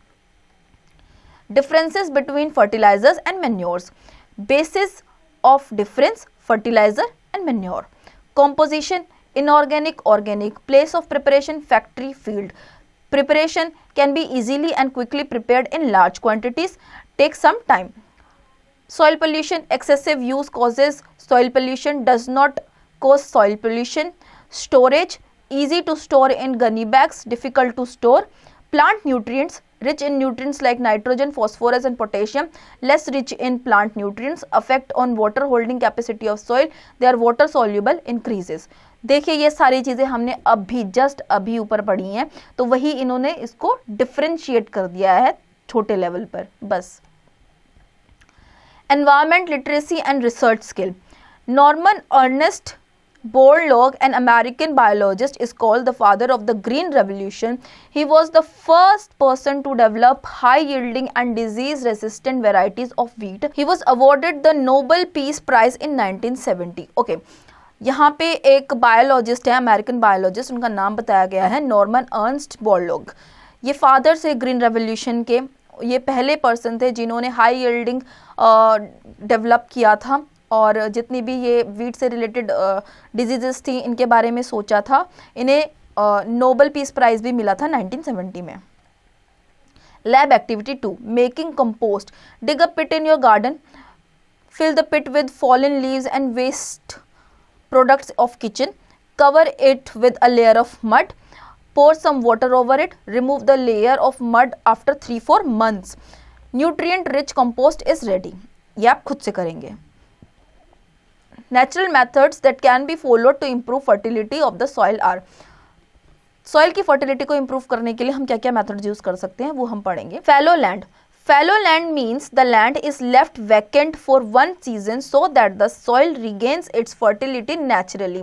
Differences between fertilizers and manures, basis of difference, fertilizer and manure, composition, inorganic, organic, place of preparation, factory, field. Preparation can be easily and quickly prepared in large quantities, takes some time. Soil pollution, excessive use causes soil pollution, does not cause soil pollution. Storage, easy to store in gunny bags, difficult to store. Plant nutrients, rich in nutrients like nitrogen, phosphorus and potassium, less rich in plant nutrients, effect on water holding capacity of soil, they are water soluble, increases। देखिए ये सारी चीज़ें हमने अभी ऊपर पढ़ी हैं, तो वही इन्होंने इसको डिफ्रेंशिएट कर दिया है छोटे लेवल पर बस। Environment literacy and research skill. Norman Ernest Borlaug, an American biologist, is called the father of the Green Revolution. He was the first person to develop high-yielding and disease-resistant varieties of wheat. He was awarded the Nobel Peace Prize in 1970. Okay. यहाँ पे एक biologist है, American biologist, उनका नाम बताया गया है Norman Ernst Borlaug. ये फादर से ग्रीन रेवोल्यूशन के ये पहले पर्सन थे जिन्होंने हाई यील्डिंग डेवलप किया था और जितनी भी ये वीट से रिलेटेड डिजीजेस थी इनके बारे में सोचा था। इन्हें नोबेल पीस प्राइज भी मिला था 1970 में। Lab activity 2, making compost. Dig a pit in your garden, fill the pit with fallen leaves and waste products of kitchen, cover it with a layer of mud, pour some water over it, remove the layer of mud after 3-4 months, nutrient rich compost is ready। ये आप खुद से करेंगे। Natural methods that can be followed to improve fertility of the soil are, soil की fertility को improve करने के लिए हम क्या क्या methods use कर सकते हैं वो हम पढ़ेंगे। Fallow land. Fallow land means the land is left vacant for one season so that the soil regains its fertility naturally.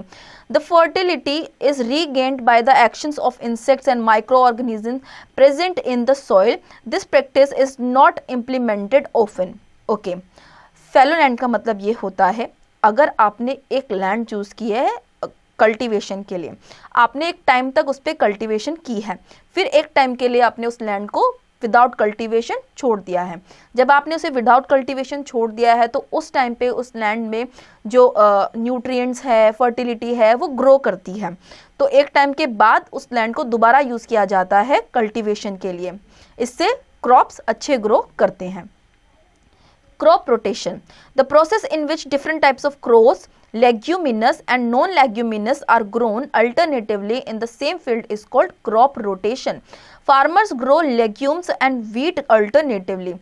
The fertility is regained by the actions of insects and microorganisms present in the soil. This practice is not implemented often. Okay. Fallow land का मतलब ये होता है, अगर आपने एक land choose की है कल्टीवेशन के लिए, आपने एक टाइम तक उस पर कल्टीवेशन की है, फिर एक टाइम के लिए आपने उस लैंड को विदाउट कल्टीवेशन छोड़ दिया है। जब आपने उसे विदाउट कल्टीवेशन छोड़ दिया है तो उस टाइम पे उस लैंड में जो न्यूट्रिएंट्स है, फर्टिलिटी है, वो ग्रो करती है। तो एक टाइम के बाद उस लैंड को दोबारा यूज़ किया जाता है कल्टीवेशन के लिए, इससे क्रॉप्स अच्छे ग्रो करते हैं। Crop rotation, the process in which different types of crops, leguminous and non-leguminous are grown alternatively in the same field is called crop rotation. Farmers grow legumes and wheat alternatively.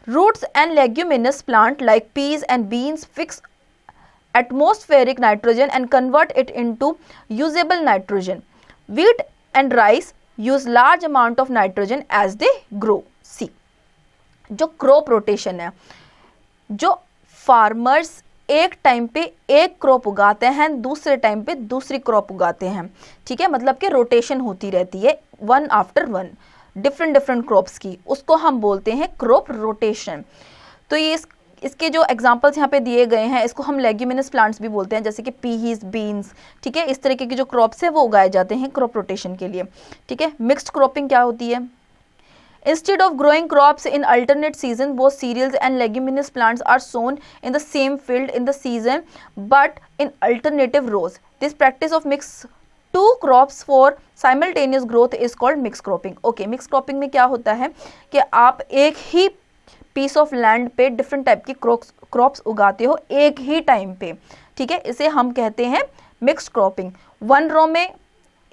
Roots and leguminous plant like peas and beans fix atmospheric nitrogen and convert it into usable nitrogen. Wheat and rice use large amount of nitrogen as they grow. See, जो crop rotation है, जो farmers एक time पे एक crop उगाते हैं, दूसरे time पे दूसरी क्रॉप उगाते हैं, ठीक है, मतलब कि रोटेशन होती रहती है one after one different crops की, उसको हम बोलते हैं क्रॉप रोटेशन। तो ये इसके जो एग्जांपल्स यहाँ पे दिए गए हैं, इसको हम लेग्यूमिनस प्लांट्स भी बोलते हैं, जैसे कि पीज, बीन्स, ठीक है, इस तरीके की जो क्रॉप्स है वो उगाए जाते हैं क्रॉप रोटेशन के लिए, ठीक है। मिक्स्ड क्रॉपिंग क्या होती है? Instead of growing crops in alternate season, both cereals and leguminous plants are sown in the same field in the season but in alternative rows. This practice of mix two crops for simultaneous growth is called mixed cropping. Okay, mixed cropping में क्या होता है कि आप एक ही piece of land पे different type की crops उगाते हो एक ही टाइम पे, ठीक है, इसे हम कहते हैं मिक्स्ड क्रॉपिंग। वन रो में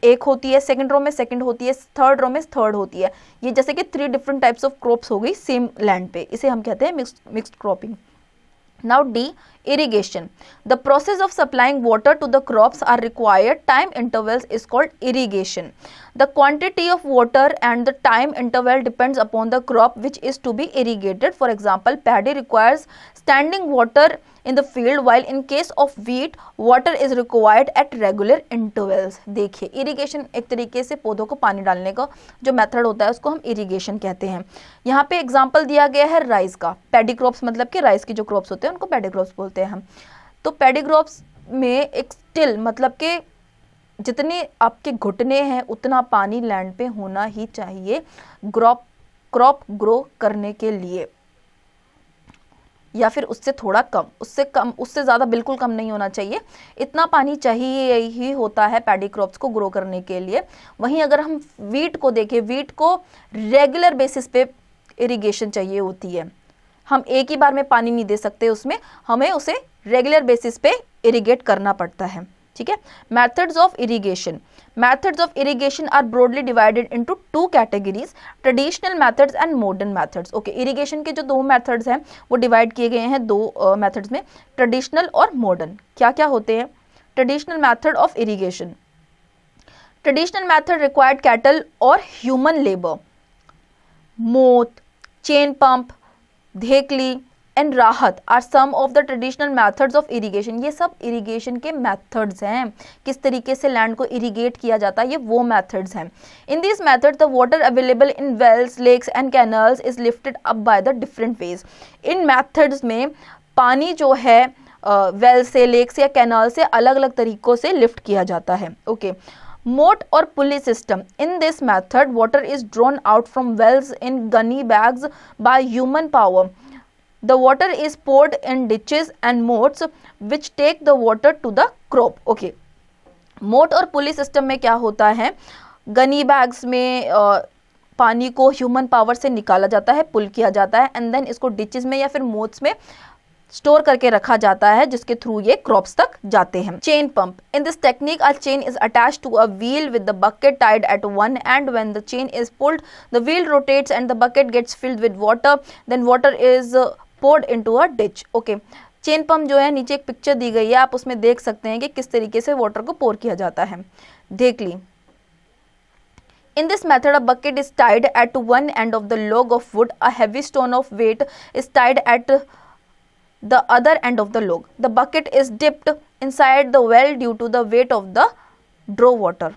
एक होती है, सेकंड रो में सेकंड होती है, थर्ड रो में थर्ड होती है, ये जैसे कि 3 डिफरेंट टाइप्स ऑफ क्रॉप्स हो गई सेम लैंड पे, इसे हम कहते हैं mixed cropping. Now D, irrigation. The process of supplying water to the crops are required time intervals is called irrigation. The quantity of water and the time interval depends upon the crop which is to be irrigated. For example, paddy requires standing water in the field while in case of wheat water is required at regular intervals. देखिए irrigation एक तरीके से पौधों को पानी डालने का जो मेथड होता है उसको हम irrigation कहते हैं। यहाँ पे एग्जाम्पल दिया गया है राइस का, पैडी क्रॉप्स मतलब कि राइस की जो क्रॉप्स होते हैं उनको पैडी क्रॉप्स बोलते हैं हम। तो पैडी क्रॉप्स में एक स्टिल मतलब कि जितने आपके घुटने हैं उतना पानी लैंड पे होना ही चाहिए क्रॉप ग्रो करने के लिए, या फिर उससे थोड़ा कम, उससे ज़्यादा बिल्कुल कम नहीं होना चाहिए, इतना पानी चाहिए ही होता है पैडी क्रॉप्स को ग्रो करने के लिए। वहीं अगर हम वीट को देखें, वीट को रेगुलर बेसिस पे इरिगेशन चाहिए होती है, हम एक ही बार में पानी नहीं दे सकते उसमें, हमें उसे रेगुलर बेसिस पे इरिगेट करना पड़ता है, ठीक है। Methods of irrigation, methods of irrigation are broadly divided into two categories, traditional methods and modern methods. okay, irrigation के जो दो methods हैं वो divide किए गए हैं दो methods में, traditional और modern. क्या क्या होते हैं? traditional method of irrigation, traditional method required cattle or human labor. Moat, chain pump, dhekli and rahat are some of the traditional methods of irrigation. ये सब इरिगेशन के मेथड्स हैं, किस तरीके से लैंड को इरिगेट किया जाता है, ये वो मेथड्स हैं. In this method the water available in wells, lakes and canals is lifted up by the different ways. इन मेथड्स में पानी जो है वेल से, लेक से या कैनाल से अलग अलग तरीकों से लिफ्ट किया जाता है. ओके. मोट और pulley system. In this method water is drawn out from wells in gunny bags by human power. The water is poured in ditches and moats which take the water to the crop. Okay. मोट और pulley system में क्या होता है, Ghani bags में पानी को human power से निकाला जाता है, पुल किया जाता है एंड देन इसको डिचेस में या फिर मोट्स में स्टोर करके रखा जाता है जिसके थ्रू ये क्रॉप्स तक जाते हैं. Chain pump. In this technique a chain is attached to a wheel with the bucket tied at one end when the chain is pulled the wheel rotates and the bucket gets filled with water, then water is poured into a ditch. Okay. Chain pump जो है, नीचे एक picture दी गई है, आप उसमें देख सकते हैं कि किस तरीके से वाटर को पोर किया जाता है. धेकली. In this method a bucket is tied at one end of the log of wood. A heavy stone of weight is tied at the other end of the log. The bucket is dipped inside the well due to the weight of the draw water.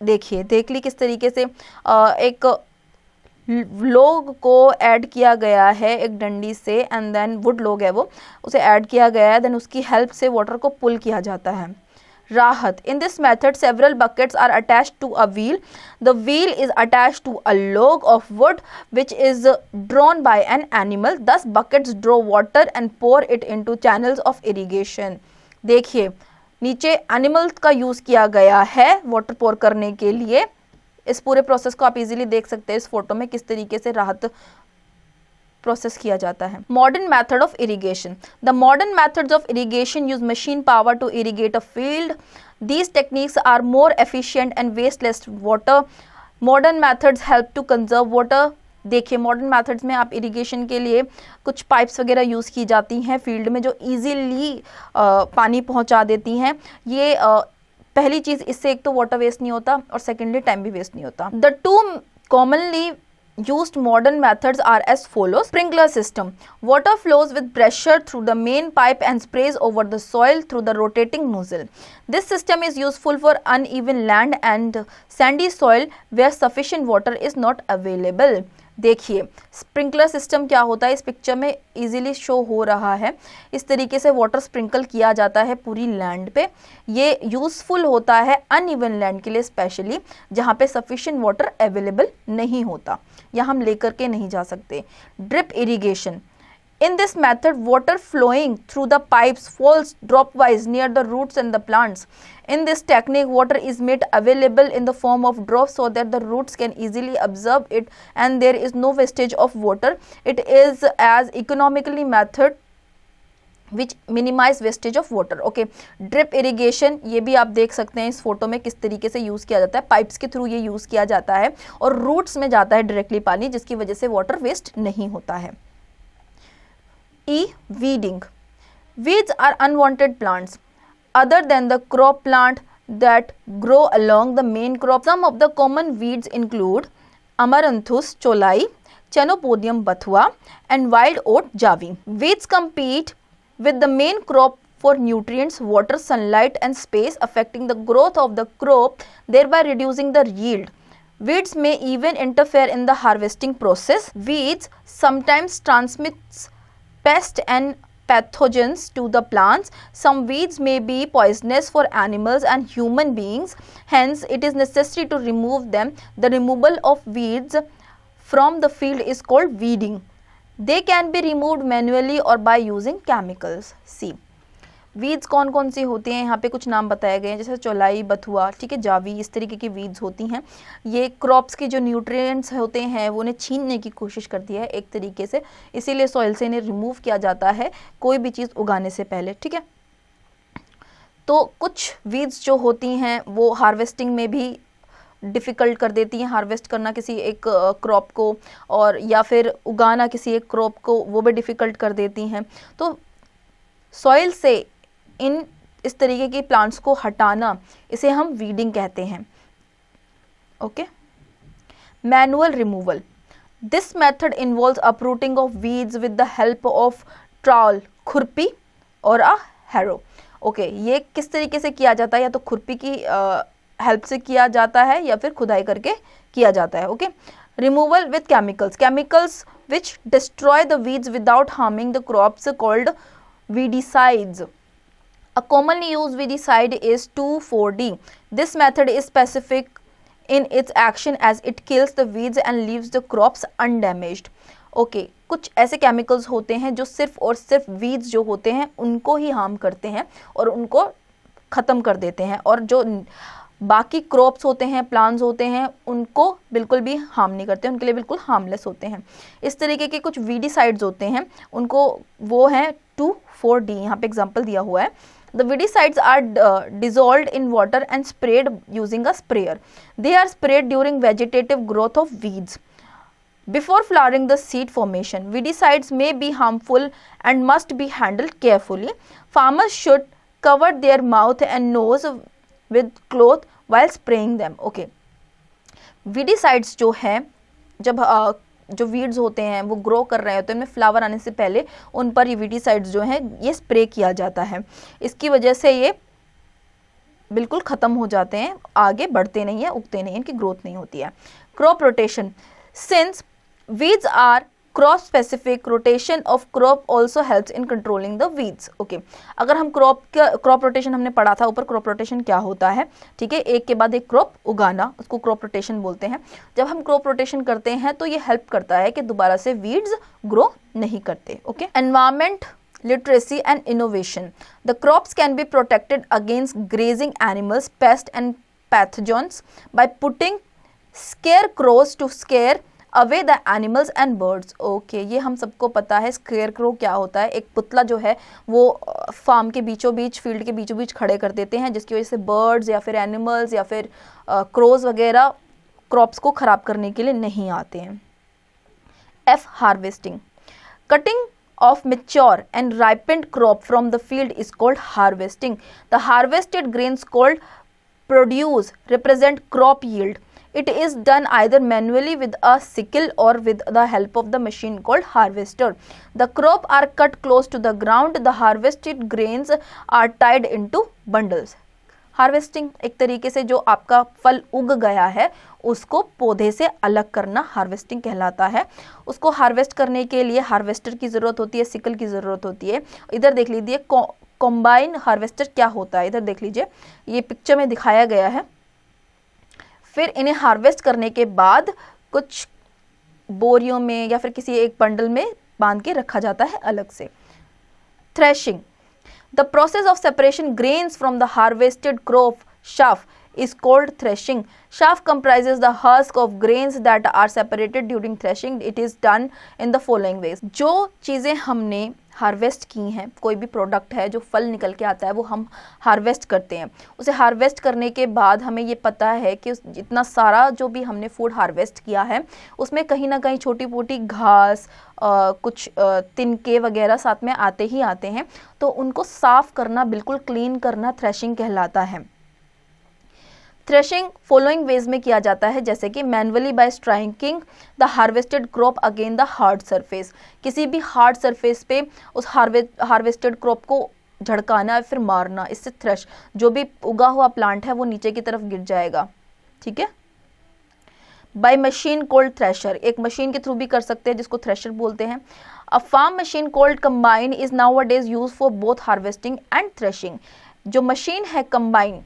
देखिए धेकली किस तरीके से एक लोग को add किया गया है एक डंडी से एंड देन वुड लोग है वो, उसे ऐड किया गया है, देन उसकी हेल्प से वाटर को पुल किया जाता है. Rahat. In this method several buckets are attached to a wheel. The wheel is attached to a log of wood which is drawn by an animal. Thus buckets draw water and pour it into channels of irrigation. देखिए नीचे animal का use किया गया है water पोर करने के लिए. इस पूरे प्रोसेस को आप इजीली देख सकते हैं इस फोटो में किस तरीके से राहत प्रोसेस किया जाता है. Modern method of irrigation. The modern methods of irrigation use machine power to irrigate a field. These techniques are more efficient and waste less water. Modern methods help to conserve water. देखिए modern methods में आप irrigation के लिए कुछ pipes वगैरह use की जाती हैं फील्ड में जो ईजीली पानी पहुंचा देती हैं. ये पहली चीज़, इससे एक तो वाटर वेस्ट नहीं होता और सेकेंडली टाइम भी वेस्ट नहीं होता. The two commonly used modern methods are as follows. Sprinkler system. Water flows with pressure through the main pipe and sprays over the soil through the rotating nozzle. This system is useful for uneven land and sandy soil where sufficient water is not available. देखिए sprinkler system क्या होता है, इस picture में easily show हो रहा है. इस तरीके से वाटर स्प्रिंकल किया जाता है पूरी लैंड पे. ये यूज़फुल होता है अनइवन लैंड के लिए, स्पेशली जहाँ पे सफिशिएंट वाटर अवेलेबल नहीं होता या हम लेकर के नहीं जा सकते. Drip irrigation. In this method, water flowing through the pipes falls dropwise near the roots and the plants. In this technique, water is made available in the form of drops so that the roots can easily absorb it and there is no wastage of water. It is as economically method which minimize wastage of water. Okay, drip irrigation ये भी आप देख सकते हैं इस photo में किस तरीके से यूज़ किया जाता है. पाइप्स के थ्रू ये यूज़ किया जाता है और रूट्स में जाता है डायरेक्टली पानी, जिसकी वजह से वाटर वेस्ट नहीं होता है. E. Weeding. Weeds are unwanted plants other than the crop plant that grow along the main crop. Some of the common weeds include Amaranthus cholai, Chenopodium bathua, and wild oat javi. Weeds compete with the main crop for nutrients, water, sunlight, and space, affecting the growth of the crop, thereby reducing the yield. Weeds may even interfere in the harvesting process. Weeds sometimes transmit pests and pathogens to the plants. Some weeds may be poisonous for animals and human beings. Hence, it is necessary to remove them. The removal of weeds from the field is called weeding. They can be removed manually or by using chemicals. See. Weeds कौन कौन सी होती हैं, यहाँ पे कुछ नाम बताए गए हैं जैसे चौलाई, बथुआ, ठीक है, जावी, इस तरीके की वीड्स होती हैं. ये क्रॉप्स के जो न्यूट्रिएंट्स होते हैं वो उन्हें छीनने की कोशिश करती है एक तरीके से, इसीलिए सॉइल से इन्हें रिमूव किया जाता है कोई भी चीज़ उगाने से पहले. ठीक है, तो कुछ वीड्स जो होती हैं वो हार्वेस्टिंग में भी डिफ़िकल्ट कर देती हैं, हार्वेस्ट करना किसी एक क्रॉप को, और या फिर उगाना किसी एक क्रॉप को, वो भी डिफ़िकल्ट कर देती हैं। तो सॉइल से इस तरीके की प्लांट्स को हटाना, इसे हम वीडिंग कहते हैं। Okay. Manual removal, this method involves uprooting of weeds with the help of troll, खुरपी और अ हैरो। ओके, ये किस तरीके से किया जाता है? या तो खुरपी की हेल्प से किया जाता है या फिर खुदाई करके किया जाता है। Okay. Removal with chemicals, chemicals which destroy the weeds without harming the crops called weedicides. A commonly used weedicide is 2,4-D. This method is specific in its action as it kills the weeds and leaves the crops undamaged. Okay, कुछ ऐसे chemicals होते हैं जो सिर्फ और सिर्फ weeds जो होते हैं उनको ही हार्म करते हैं और उनको ख़त्म कर देते हैं, और जो बाकी क्रॉप्स होते हैं, प्लांट्स होते हैं, उनको बिल्कुल भी हार्म नहीं करते, उनके लिए बिल्कुल हार्मलेस होते हैं। इस तरीके के कुछ वीडिसाइड्स होते हैं, उनको वो हैं 2,4-D, यहाँ पे एग्जाम्पल दिया हुआ है। The weedicides are dissolved in water and sprayed using a sprayer. They are sprayed during vegetative growth of weeds. Before flowering the seed formation, weedicides may be harmful and must be handled carefully. Farmers should cover their mouth and nose with cloth while spraying them. Okay. Weedicides जो है, जब जो weeds होते हैं वो grow कर रहे होते हैं, उनमें फ्लावर आने से पहले उन पर ये वीडिसाइड्स जो हैं ये स्प्रे किया जाता है। इसकी वजह से ये बिल्कुल ख़त्म हो जाते हैं, आगे बढ़ते नहीं हैं, उगते नहीं हैं, इनकी ग्रोथ नहीं होती है। Crop rotation, since weeds are crop specific, rotation of crop also helps in controlling the weeds. Okay, अगर हम क्रॉप रोटेशन हमने पढ़ा था ऊपर, क्रॉप रोटेशन क्या होता है, ठीक है, एक के बाद एक क्रॉप उगाना, उसको क्रॉप रोटेशन बोलते हैं। जब हम क्रॉप रोटेशन करते हैं तो ये हेल्प करता है कि दोबारा से वीड्स ग्रो नहीं करते। Okay. Environment literacy and innovation, the crops can be protected against grazing animals, pests and pathogens by putting scarecrows to scare away the animals and birds. Okay, ये हम सबको पता है scarecrow क्या होता है। एक पुतला जो है वो फार्म के बीचों बीच, फील्ड के बीचों बीच खड़े कर देते हैं, जिसकी वजह से बर्ड्स या फिर एनिमल्स या फिर क्रोज वगैरह क्रॉप्स को ख़राब करने के लिए नहीं आते हैं। F, harvesting, cutting of mature and ripened crop from the field is called harvesting. The harvested grains called produce represent crop yield. It is done either manually with a sickle or with the help of the machine called harvester. The crop are cut close to the ground. The harvested grains are tied into bundles. Harvesting एक तरीके से जो आपका फल उग गया है उसको पौधे से अलग करना हार्वेस्टिंग कहलाता है। उसको हार्वेस्ट करने के लिए हार्वेस्टर की ज़रूरत होती है, सिकल की ज़रूरत होती है। इधर देख लीजिए कॉम्बाइन हार्वेस्टर क्या होता है, इधर देख लीजिए, ये पिक्चर में दिखाया गया है। फिर इन्हें हार्वेस्ट करने के बाद कुछ बोरियों में या फिर किसी एक बंडल में बांध के रखा जाता है अलग से। Threshing, the process of separation grains from the harvested crop chaff is called threshing. Chaff comprises the husk of grains that are separated during threshing. It is done in the following ways. जो चीज़ें हमने harvest की हैं, कोई भी product है जो फल निकल के आता है वो हम हार्वेस्ट करते हैं। उसे हार्वेस्ट करने के बाद हमें ये पता है कि इतना सारा जो भी हमने फूड हार्वेस्ट किया है उसमें कहीं ना कहीं छोटी मोटी घास, कुछ तिनके वगैरह साथ में आते ही आते हैं, तो उनको साफ़ करना, बिल्कुल क्लीन करना थ्रेशिंग कहलाता है। थ्रेशिंग फॉलोइंग वेज में किया जाता है, जैसे कि manually bye striking the harvested crop again the hard surface, किसी भी हार्ड सरफेस पे उस हार्वेस्टेड क्रॉप को झड़काना या फिर मारना, इससे थ्रेश जो भी उगा हुआ प्लांट है वो नीचे की तरफ गिर जाएगा। ठीक है। बाय मशीन कोल्ड थ्रेशर, एक मशीन के थ्रू भी कर सकते हैं जिसको थ्रेशर बोलते हैं। A farm machine called combine is nowadays use for both harvesting and threshing. जो मशीन है कंबाइन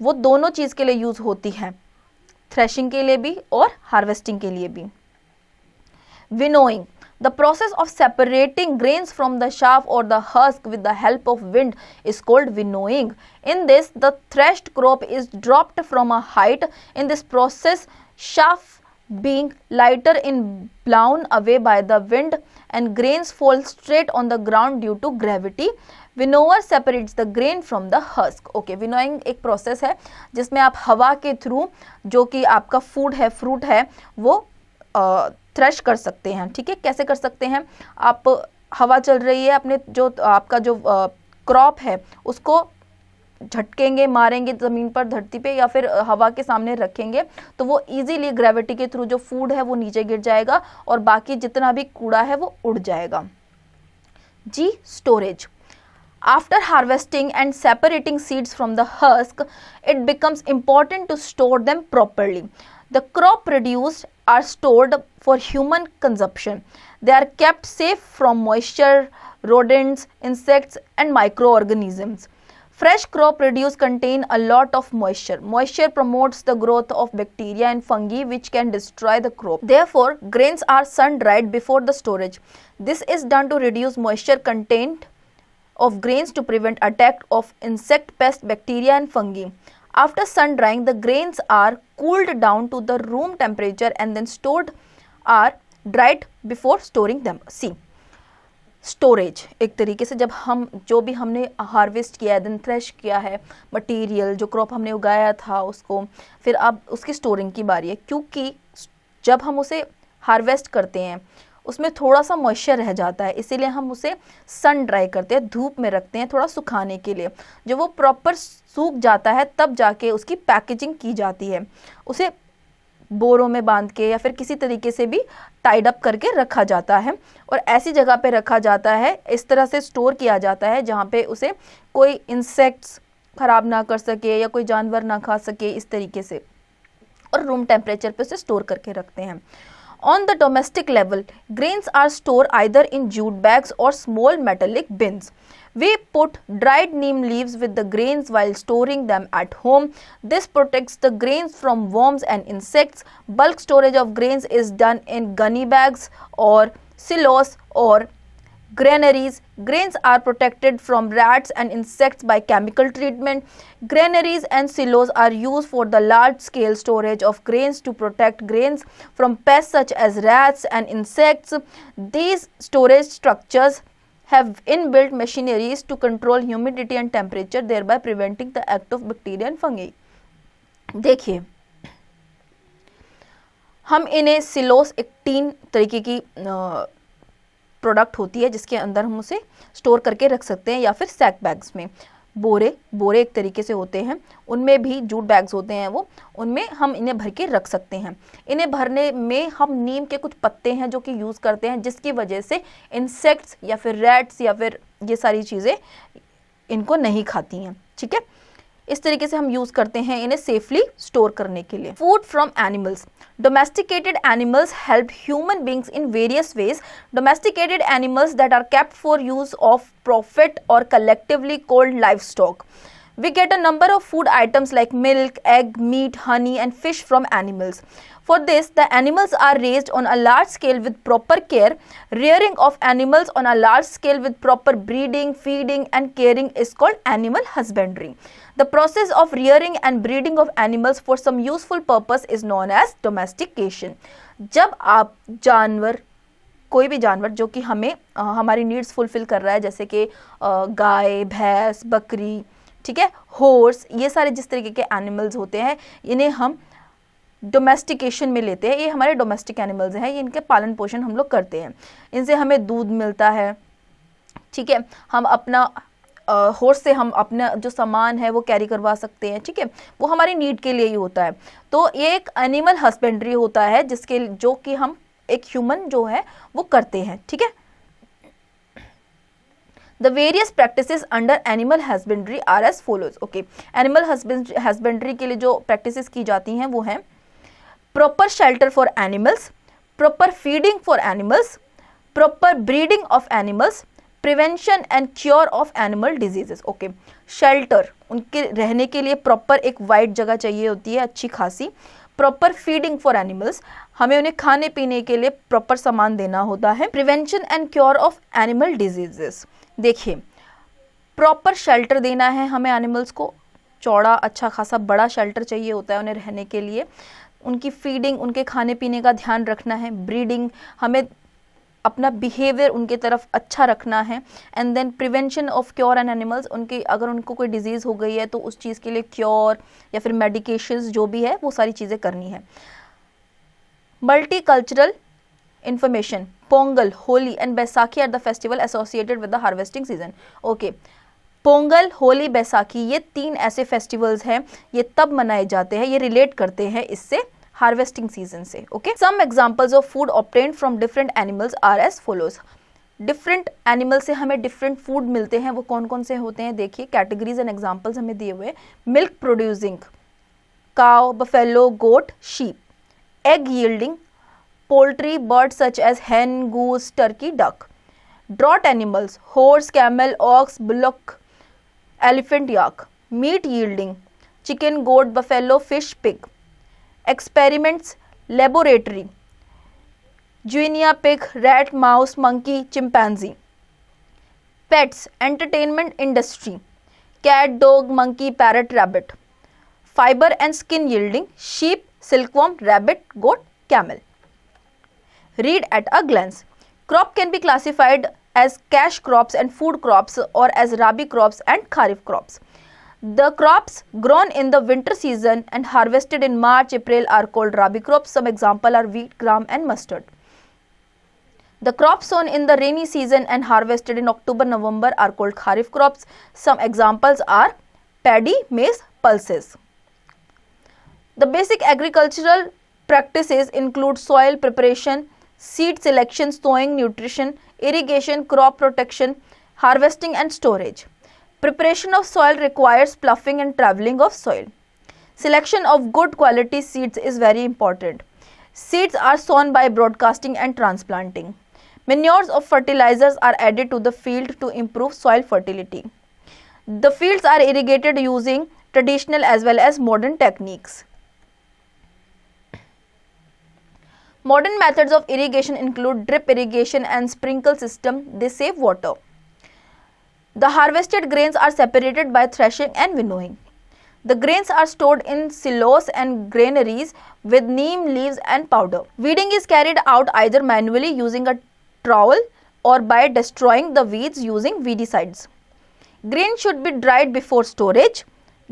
वो दोनों चीज़ के लिए यूज़ होती है, थ्रेशिंग के लिए भी और हार्वेस्टिंग के लिए भी। Winnowing, the process of separating grains from the chaff or the husk with the help of wind is called winnowing. In this, the threshed crop is dropped from a height. In this process, chaff being lighter in blown away by the wind and grains fall straight on the ground due to gravity. Winnower separates the grain from the husk. Okay, winnowing एक process है जिसमें आप हवा के through जो कि आपका food है, फ्रूट है, वो थ्रेश कर सकते हैं. ठीक है, कैसे कर सकते हैं? आप हवा चल रही है, अपने जो आपका जो क्रॉप है उसको झटकेंगे, मारेंगे ज़मीन पर, धरती पे, या फिर हवा के सामने रखेंगे तो वो इजीली ग्रेविटी के थ्रू जो फूड है वो नीचे गिर जाएगा और बाकी जितना भी कूड़ा है वो उड़ जाएगा. जी, storage. After harvesting and separating seeds from the husk, it becomes important to store them properly. The crop produced are stored for human consumption. They are kept safe from moisture, rodents, insects, and microorganisms. Fresh crop produce contain a lot of moisture. Moisture promotes the growth of bacteria and fungi which can destroy the crop. Therefore, grains are sun-dried before the storage. This is done to reduce moisture content of grains to prevent attack of insect pest, bacteria and fungi. After sun drying, the grains are cooled down to the room temperature and then stored or dried before storing them. See, storage एक तरीके से जब हम जो भी हमने harvest किया है, देन थ्रेश किया है मटेरियल, जो क्रॉप हमने उगाया था उसको, फिर अब उसकी स्टोरिंग की बारी है. क्योंकि जब हम उसे हार्वेस्ट करते हैं उसमें थोड़ा सा मॉइस्चर रह जाता है, इसीलिए हम उसे सन ड्राई करते हैं, धूप में रखते हैं थोड़ा सुखाने के लिए. जब वो प्रॉपर सूख जाता है तब जाके उसकी पैकेजिंग की जाती है. उसे बोरों में बांध के या फिर किसी तरीके से भी टाइड अप करके रखा जाता है और ऐसी जगह पे रखा जाता है, इस तरह से स्टोर किया जाता है जहाँ पे उसे कोई इंसेक्ट्स खराब ना कर सके या कोई जानवर ना खा सके, इस तरीके से, और रूम टेम्परेचर पे उसे स्टोर करके रखते हैं. On the domestic level, grains are stored either in jute bags or small metallic bins. We put dried neem leaves with the grains while storing them at home. This protects the grains from worms and insects. Bulk storage of grains is done in gunny bags or silos or granaries. Grains are protected from rats and insects by chemical treatment. Granaries and silos are used for the large-scale storage of grains to protect grains from pests such as rats and insects. These storage structures have inbuilt machineries to control humidity and temperature, thereby preventing the act of bacteria and fungi. देखिए, हम इन्हें silos एक tin तरीके की product होती है जिसके अंदर हम उसे स्टोर करके रख सकते हैं, या फिर सैक बैग्स में. बोरे एक तरीके से होते हैं, उनमें भी जूट बैग्स होते हैं, वो उनमें हम इन्हें भर के रख सकते हैं. इन्हें भरने में हम नीम के कुछ पत्ते हैं जो कि यूज़ करते हैं, जिसकी वजह से इंसेक्ट्स या फिर रैट्स या फिर ये सारी चीज़ें इनको नहीं खाती हैं. ठीक है, इस तरीके से हम यूज़ करते हैं इन्हें सेफली स्टोर करने के लिए. Food from animals. Domesticated animals help human beings in various ways. Domesticated animals that are kept for use of profit or collectively called livestock. We get a number of food items like milk, egg, meat, honey and fish from animals. For this, the animals are raised on a large scale with proper care. Rearing of animals on a large scale with proper breeding, feeding and caring is called animal husbandry. The process of rearing and breeding of animals for some useful purpose is known as domestication. जब आप जानवर, कोई भी जानवर जो कि हमें हमारी नीड्स फुलफिल कर रहा है, जैसे कि गाय, भैंस, बकरी, ठीक है, हॉर्स, ये सारे जिस तरीके के एनिमल्स होते हैं इन्हें हम डोमेस्टिकेशन में लेते हैं. ये हमारे डोमेस्टिक एनिमल्स हैं, ये इनके पालन पोषण हम लोग करते हैं, इनसे हमें दूध मिलता है. ठीक है, हम अपना हॉर्स से हम अपना जो सामान है वो कैरी करवा सकते हैं. ठीक है, वो हमारी नीड के लिए ही होता है. तो ये एक एनिमल हस्बेंड्री होता है जिसके जो कि हम एक ह्यूमन जो है वो करते हैं. ठीक है, The various practices under animal husbandry are as follows. Okay, animal husbandry के लिए जो practices की जाती हैं वो हैं proper shelter for animals, proper feeding for animals, proper breeding of animals, prevention and cure of animal diseases. Okay, shelter, उनके रहने के लिए proper एक wide जगह चाहिए होती है अच्छी खासी. प्रॉपर फीडिंग फॉर एनिमल्स, हमें उन्हें खाने पीने के लिए प्रॉपर सामान देना होता है. Prevention and cure of animal diseases. देखिए, प्रॉपर शेल्टर देना है हमें एनिमल्स को, चौड़ा अच्छा खासा बड़ा शेल्टर चाहिए होता है उन्हें रहने के लिए, उनकी फीडिंग, उनके खाने पीने का ध्यान रखना है, ब्रीडिंग, हमें अपना बिहेवियर उनके तरफ अच्छा रखना है, and then prevention of cure an animals, उनकी अगर उनको कोई डिजीज़ हो गई है तो उस चीज़ के लिए क्योर या फिर मेडिकेशंस जो भी है वो सारी चीज़ें करनी है। Multicultural information, Pongal, Holi and Baisakhi are the festival associated with the harvesting season. Okay, Pongal, Holi, Baisakhi ये 3 ऐसे फेस्टिवल्स हैं, ये तब मनाए जाते हैं, ये रिलेट करते हैं इससे हार्वेस्टिंग सीजन से। Okay, some examples of food obtained from different animals are as follows. Different animal से हमें डिफरेंट फूड मिलते हैं, वो कौन कौन से होते हैं देखिए, कैटेगरीज एंड एग्जांपल्स हमें दिए हुए। Milk producing, cow, buffalo, goat, sheep. Egg yielding, poultry, birds such as hen, goose, turkey, duck. Draught animals, horse, camel, ox, bullock, elephant, yak. Meat yielding, chicken, goat, buffalo, fish, pig. Experiments, laboratory, guinea pig, rat, mouse, monkey, chimpanzee. Pets, entertainment industry, cat, dog, monkey, parrot, rabbit. Fiber and skin yielding, sheep, silkworm, rabbit, goat, camel. Read at a glance. Crop can be classified as cash crops and food crops, or as rabi crops and kharif crops. The crops grown in the winter season and harvested in March, April are called rabi crops. Some example are wheat, gram and mustard. The crops sown in the rainy season and harvested in October, November are called kharif crops. Some examples are paddy, maize, pulses. The basic agricultural practices include soil preparation, seed selection, sowing, nutrition, irrigation, crop protection, harvesting and storage. Preparation of soil requires ploughing and traveling of soil. Selection of good quality seeds is very important. Seeds are sown by broadcasting and transplanting. Manures of fertilizers are added to the field to improve soil fertility. The fields are irrigated using traditional as well as modern techniques. Modern methods of irrigation include drip irrigation and sprinkle system. They save water. The harvested grains are separated by threshing and winnowing. The grains are stored in silos and granaries with neem leaves and powder. Weeding is carried out either manually using a trowel or by destroying the weeds using weedicides. Grain should be dried before storage.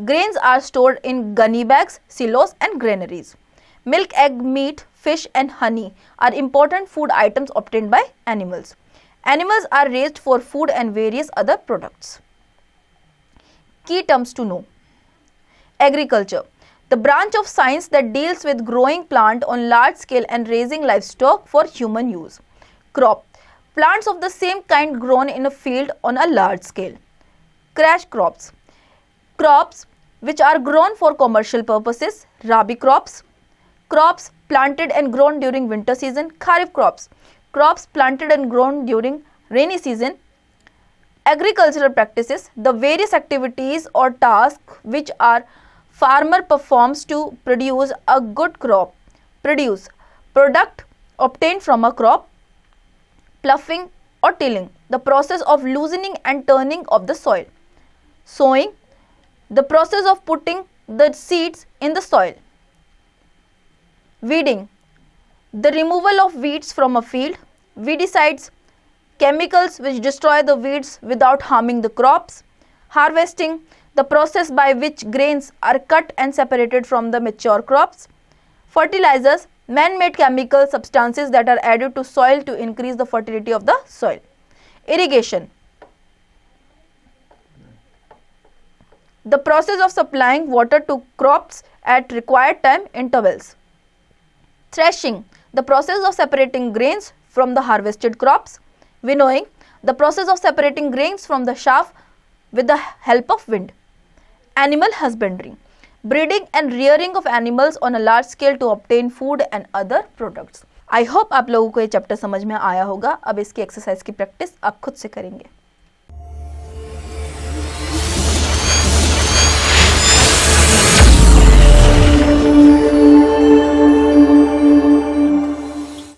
Grains are stored in gunny bags, silos and granaries. Milk, egg, meat, fish and honey are important food items obtained by animals. Animals are raised for food and various other products. Key terms to know. Agriculture, the branch of science that deals with growing plant on large scale and raising livestock for human use. Crop, plants of the same kind grown in a field on a large scale. Cash crops, crops which are grown for commercial purposes. Rabi crops, crops planted and grown during winter season. Kharif crops, crops planted and grown during rainy season. Agricultural practices, the various activities or tasks which our farmer performs to produce a good crop. Produce, product obtained from a crop. Ploughing or tilling, the process of loosening and turning of the soil. Sowing, the process of putting the seeds in the soil. Weeding, the removal of weeds from a field. Weedicides, chemicals which destroy the weeds without harming the crops. Harvesting, the process by which grains are cut and separated from the mature crops. Fertilizers, man-made chemical substances that are added to soil to increase the fertility of the soil. Irrigation, the process of supplying water to crops at required time intervals. Threshing, the process of separating grains from the harvested crops. Winnowing, the process of separating grains from the chaff with the help of wind. Animal husbandry, breeding and rearing of animals on a large scale to obtain food and other products. I hope आप लोगों को ये chapter समझ में आया होगा। अब इसकी एक्सरसाइज की प्रैक्टिस आप खुद से करेंगे।